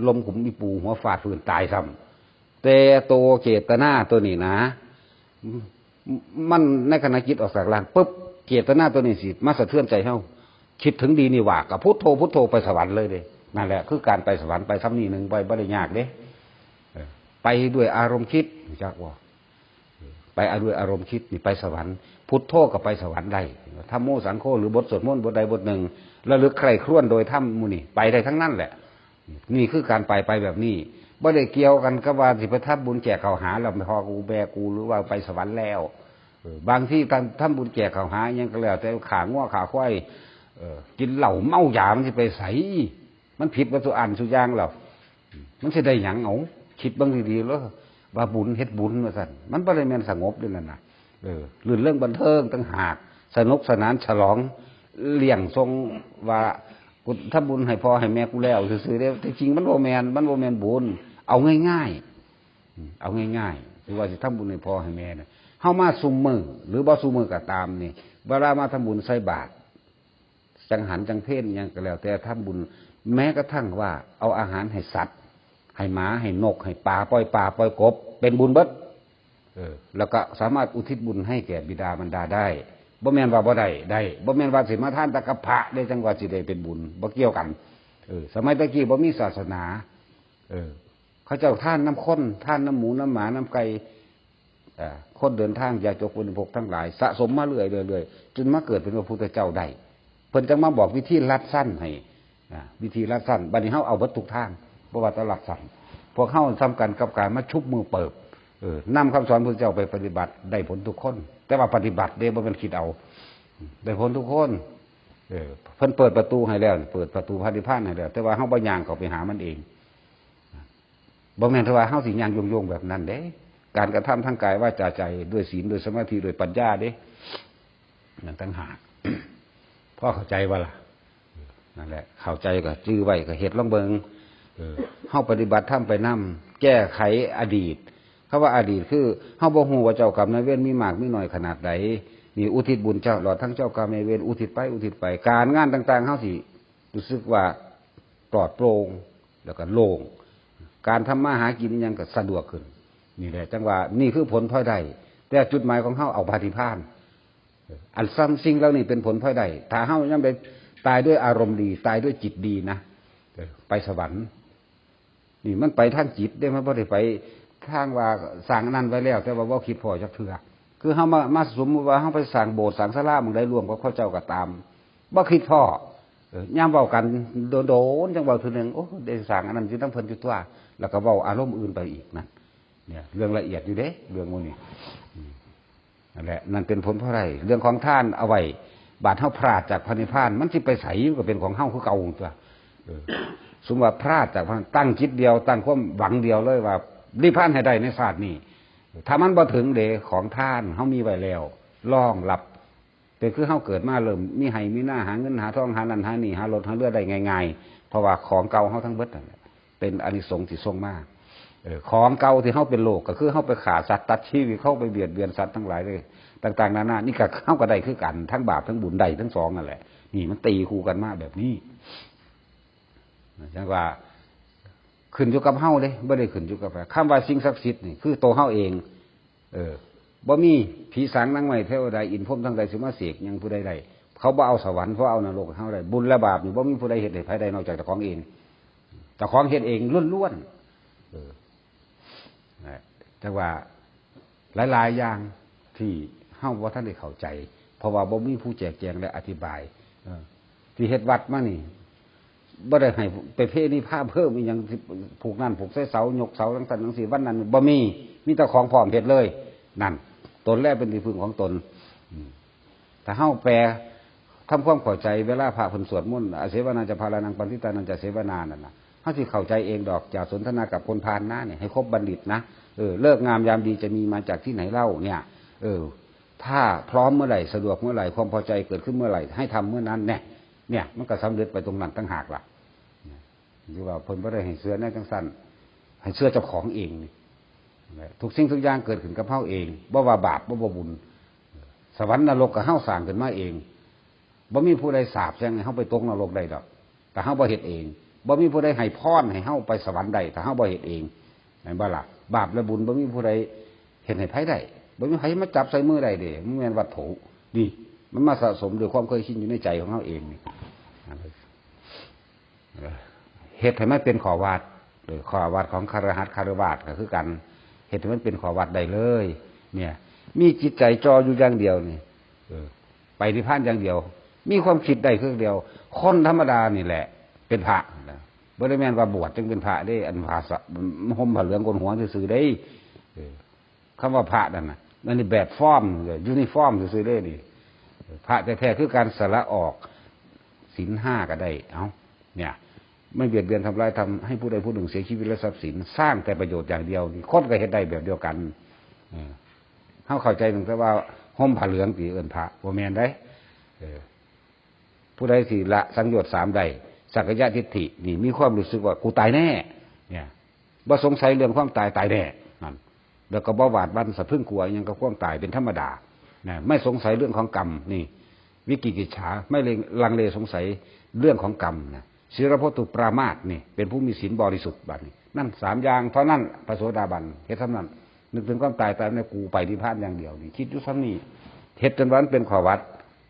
Speaker 1: ลมขุมมีปูหัวฟาดพื้นตายซ้ำแต่ตัวเจตนาตัวนี้นะมันในขณะจิตออกจากร่างปุ๊บเจตนาตัวนี้สิมาสะเทือนใจเฮาคิดถึงดีนี่ว่ากับพุทโธพุทโธไปสวรรค์เลยเด้นั่นแหละคือการไปสวรรค์ไปซ้ำนี่หนึ่งไปบ่ได้ยากเด้ไปด้วยอารมณ์คิดจักว่าไปด้วยอารมณ์คิดนี่ไปสวรรค์พุทโธก็ไปสวรรค์ได้ธัมโมสังโฆหรือบทสวดมนต์บทใดบทหนึ่งระลึกใคร่ครวญโดยธรรมมูนี่ไปได้ทั้งนั้นแหละนี่คือการไปแบบนี้บ่ได้เกี่ยวกันกับว่าสิไปทำบุญแจกข้าวหาแล้วพอกูแบกูหรือว่าไปสวรรค์แล้วบางที่ทำบุญแจกข้าวหายังก็แล้วแต่ขาง้อขาควายกินเหล้าเมายามันสิไปใสมันผิดวัตถุอันสุย่างหรอมันสิได้หยังเอาคิดบางดีๆแล้วว่าบุญเฮ็ดบุญว่าซั่นมันบ่ได้แม่นสงบด้วยนั่นน่ะลื่นเรื่องบันเทิงต่างหากสนุกสนานฉลองเลี้ยงทรงว่ากูทำบุญให้พ่อให้แม่กูแล้วซื่อๆเด้แต่จริงมันบ่แม่นบุญเอาง่ายๆเอาง่ายๆคือว่าสิทำบุญให้พ่อให้แม่น่ะเฮามาซุมมือหรือบ่ซุมมือก็ตามนี่เวลามาทำบุญใส่บาตรจังหันจังเพลยังก็แล้วแต่ทำบุญแม้กระทั่งว่าเอาอาหารให้สัตว์ให้หมาให้นกให้ปลาปล่อยกบเป็นบุญเบิดแล้วก็สามารถอุทิศบุญให้แก่บิดามารดาได้บ่แม่นว่าบ่ได้บ่แม่นว่าสิมาทานตะกะพระได้จังว่าสิได้เป็นบุญบ่เกี่ยวกันสมัยตะกี้บ่มีศาสนาเขาเจ้าท่านน้ำข้นท่านน้ำหมูน้ำหมาน้ำไก่คนเดินทางยาจกบริโภคทั้งหลายสะสมมาเรื่อยจนมาเกิดเป็นพระพุทธเจ้าได้เพิ่นจังมาบอกวิธีลัดสั้นให้วิธีลัดสั้นบัดนี้เฮาเอาวัตถุทางบ่ว่าแตลัดสั้นพวกเฮาทำกันกับการมาชุบมือเปิบนำคำสอนพระเจ้าไปปฏิบัติได้ผลทุกคนแต่ว่าปฏิบัติเด้บ่แม่นคิดเอาได้ผลทุกคนเพิ่นเปิดประตูให้แล้วเปิดประตูพระนิพพานให้แล้วแต่ว่าเฮาบ่ย่างเข้าไปหามันเองบ่แม่นว่าเฮาสิย่างโยงๆแบบนั้นเด้การกระทำทางกายวาจาใจด้วยศีลด้วยสมาธิด้วยปัญญาเด้นั่นต่างหากพ่อเข้าใจว่าล่ะนั่นแหละเข้าใจก็จื้อไว้ก็เฮ็ดลองเบิ่งเฮาปฏิบัติธรรมไปนำแก้ไขอดีตคำว่าอดีตคือเฮาบ่ฮู้ว่าเจ้ากรรมนายเวรมีมากมีน้อยขนาดใดนี่อุทิศบุญเจ้าหลอดทั้งเจ้ากรรมนายเวรอุทิศไปการงานต่างๆเฮาสิรู้สึกว่าปลอดโปร่งแล้วก็โล่งการทำมาหากินยังก็สะดวกขึ้นนี่แหละจังว่านี่คือผลพลอยได้แต่จุดหมายของเฮาเอาปฏิภาณอันซ้ำสิ่งแล้วนี่เป็นผลพลอยได้ถ้าเฮายังไปตายด้วยอารมณ์ดีตายด้วยจิตดีนะไปสวรรค์นี่มันไปทางจิตได้มันบ่ได้ไปทางว่าสร้างนั้นไว้แล้วแต่ว่าบ่คิดพอจักเทื่อคือเฮามาสมมุติว่าเฮาไปสร้างโบสถ์สร้างศาลามึงได้ร่วมกับเขาเจ้าก็ตามบ่คิดพอย่ามเว้ากันโดนๆจังเว้าทีนึงโอ้ได้สร้างอันนั้นอยู่ทั้งเพิ่นอยู่ตัวแล้วก็เว้าอารมณ์อื่นไปอีกนั่นเนี่ยเรื่องละเอียดอยู่เด้เรื่องพวกนี้นั่นแหละนั่นเป็นผลเพราะอะไรเรื่องของท่านเอาไว้บาดเฮาพลาดจากพระนิพพานมันสิไปไสก็เป็นของเฮาคือเก่าตัวสมมุติว่าพลาดจากตั้งจิตเดียวตั้งความหวังเดียวเลยว่านิพพานให้ได้ในชาตินี้ถ้ามันบ่ถึงเดของท่านเฮามีไว้แล้วรองรับแต่คือเฮาเกิดมาเริ่มมีให้มีหน้าหาเงินหาทองหานั่นหานี่หารถหาเรือได้ง่ายๆเพราะว่าของเก่าเฮาทั้งเบิดนั่นแหละเป็นอานิสงส์ที่ทรงมาของเก่าที่เฮาเป็นโลกก็คือเฮาไปฆ่าสัตว์ตัดชีวิตเข้าไปเบียดเบียนสัตว์ทั้งหลายเลยต่างๆนานานี่ก็เฮาก็ได้คือกันทั้งบาปทั้งบุญได้ทั้งสองนั่นแหละนี่มันตีคู่กันมาแบบนี้จังว่าขึ้นอยู่กับเฮาเด้บ่ได้ขึ้นอยู่กับคำว่าสิ่งศักดิ์สิทธิ์นี่คือตัวเฮาเองบ่มีผีสางนางไม้เทวดาอินทร์พรหมทั้งหลายสิมาเสกหยังผู้ใดได้เขาบ่เอาสวรรค์เพราะเอานรกเฮาได้บุญและบาปนี่บ่มีผู้ใดเฮ็ดให้ไผได้นอกจากเจ้าของเองเจ้าของเฮ็ดเองล้วนๆแต่ว่าหลายๆอย่างที่เฮาบ่ทันได้เข้าใจเพราะว่าบ่มีผู้แจกแจงและอธิบายที่เฮ็ดวัดมานี่ บ่ได้ให้ไปเพนี่ผ้าเพิ่มอีกอย่างผูกนั่นผูกใส่เสายกเสาทั้งสันทั้งสี่วันนั้นบ่มีแต่ของพร้อมเพชรเลยนั่นตนแรกเป็นที่พึ่งของตนถ้าเฮาแปลทำความเข้าใจเวลาพระผลสวดมนต์อเสวนาจะพารานังปันทิตานันจะเสวนานั่นนะเฮาสิเข้าใจเองดอกจากสนทนากับคนพาลนะเนี่ยให้ครบบัณฑิตนะเลิกงามยามดีจะมีมาจากที่ไหนเล่าเนี่ยถ้าพร้อมเมื่อไหร่สะดวกเมื่อไหร่ความพอใจเกิดขึ้นเมื่อไหร่ให้ทำเมื่อนั้นเนี่ยมันก็สำเร็จไปตรงนั้นตั้งหากล่ะหรือว่าเพิ่นบ่ได้ให้เสื้อในจังซั่นให้เสื้อเจ้าของเองทุกสิ่งทุกอย่างเกิดขึ้นกับเฮาเองบ่ว่าบาปบ่ว่าบุญสวรรค์นรกก็เฮาสร้างขึ้นมาเองบ่มีผู้ใดสาปแช่งให้เฮาไปตกนรกได้ดอกแต่เฮาบ่เฮ็ดเองบ่มีผู้ใดให้พรให้เฮาไปสวรรค์ได้ถ้าเฮาบ่เฮ็ดเองแม่นบ่ล่ะบาปและบุญบ่มีผู้ใดเฮ็ดให้ไผได้บ่มีไผมาจับใส่มือได้เด้มันแม่นวัตถุนี่มันมาสะสมด้วยความเคยชินอยู่ในใจของเฮาเองนี่เฮ็ดให้มันเป็นข้อวัดข้อวัดของคฤหัสถ์คฤหัสถ์ก็คือกันเฮ็ดให้มันเป็นข้อวัดได้เลยเนี่ยมีจิตใจจออยู่อย่างเดียวนี่ไปนิพพานอย่างเดียวมีความคิดได้คือเดียวคนธรรมดานี่แหละเป็นพระบ่ได้แม่นว่าบวชจึงเป็นพระได้อันภาษาห่มผ้าเหลืองโกนหัวซื่อๆได้คำว่าพระนั่นน่ะนั่นนี่แบบฟอร์มยูนิฟอร์มซื่อๆได้นี่พระแท้ๆคือการสละออกศีล5ก็ได้เอ้าเนี่ยไม่เบียดเบียนทำลายทำให้ผู้ใดผู้หนึ่งเสียชีวิตและทรัพย์สินสร้างแต่ประโยชน์อย่างเดียวนี่คนก็เฮ็ดได้แบบเดียวกันเฮาเข้าใจถึงแต่ว่าห่มผ้าเหลืองสิเอิ้นพระบ่แม่นได้ผู้ใดสิละสังโยชน์3ได้สักกายทิฏฐินี่มีความรู้สึกว่ากูตายแน่เนี่ยบ่สงสัยเรื่องความตายแน่นั่นแล้วก็บ่หวาดหวั่นสะพรึงกลัวหยังกับความตายเป็นธรรมดานะไม่สงสัยเรื่องของกรรมนี่วิกิกิจฉาไม่ลังเลสงสัยเรื่องของกรรมนะศีลพจตุปรามาสนี่เป็นผู้มีศีลบริสุทธิ์บัดนี้นั่น3อย่างเท่านั้นพระโสดาบันเฮ็ดเท่านั้นนึกถึงความตายในกูไปนิพพานอย่างเดียวนี่คิดอยู่ซ้ำนี่เฮ็ดจนวันเป็นข้อวัด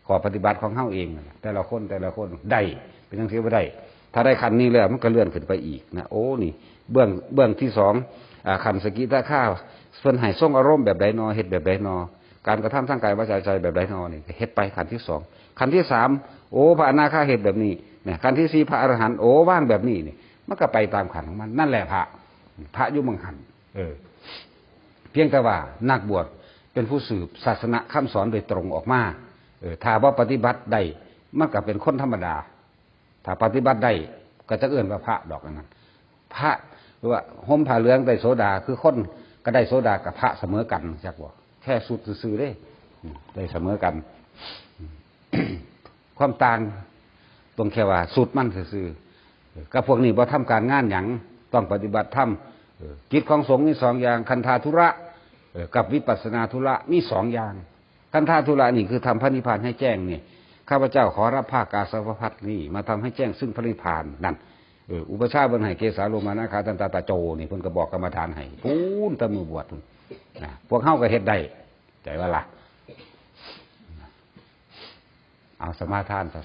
Speaker 1: ข้อปฏิบัติของเฮาเองแต่ละคนได้เป็นจังซี่บ่ได้ถ้าได้ขั้นนี้แล้วมันก็เลื่อนขึ้นไปอีกนะโอ้นี่เบื้องที่2ขั้นสกิทาคาเพิ่นให้ทรงอารมณ์แบบใดนอเฮ็ดแบบใดนอการกระทำทางกายวาจาใจแบบใดนอนี่เฮ็ดไปขั้นที่2ขั้นที่3โอ้พระอนาคาเฮ็ดแบบนี้เนี่ยขั้นที่4พระอรหันต์โอ้ว่างแบบนี้นี่มันก็ไปตามขั้นของมันนั่นแหละพระอยู่เมืองหันเพียงแต่ว่านักบวชเป็นผู้สืบศาสนาคำสอนโดยตรงออกมาถ้าว่าปฏิบัติได้มันก็เป็นคนธรรมดาถ้าปฏิบัติได้ก็จะเอื้อนว่าพระดอกนั้นพระหรือว่าห่มผ้าเหลืองได้โสดาคือคนก็ได้โสดากับพระเสมอกันจักบ่แค่สุดซื่อๆได้เสมอกัน ความต่างตรงแค่ว่าสุดมั่นซื่อๆกับพวกนี้บ่ทำการงานหยังต้องปฏิบัติธรรมกิจของสงฆ์มี2อย่างคันธาธุระกับวิปัสสนาธุระมี2อย่างคันธาธุระนี่คือทำพระนิพพานให้แจ้งนี่ข้าพเจ้าขอรับภาคกาสาวพัสนี่มาทำให้แจ้งซึ่งพระนิพพานนั่นอุปชาเพิ่นให้เกสาโลมานะคาตันตาโจนี่เพิ่นก็บอกกรรมฐานให้ปูนตะมือบวชพวกเฮาก็เฮ็ดได้ใจว่าล่ะเอาสมาทานซะ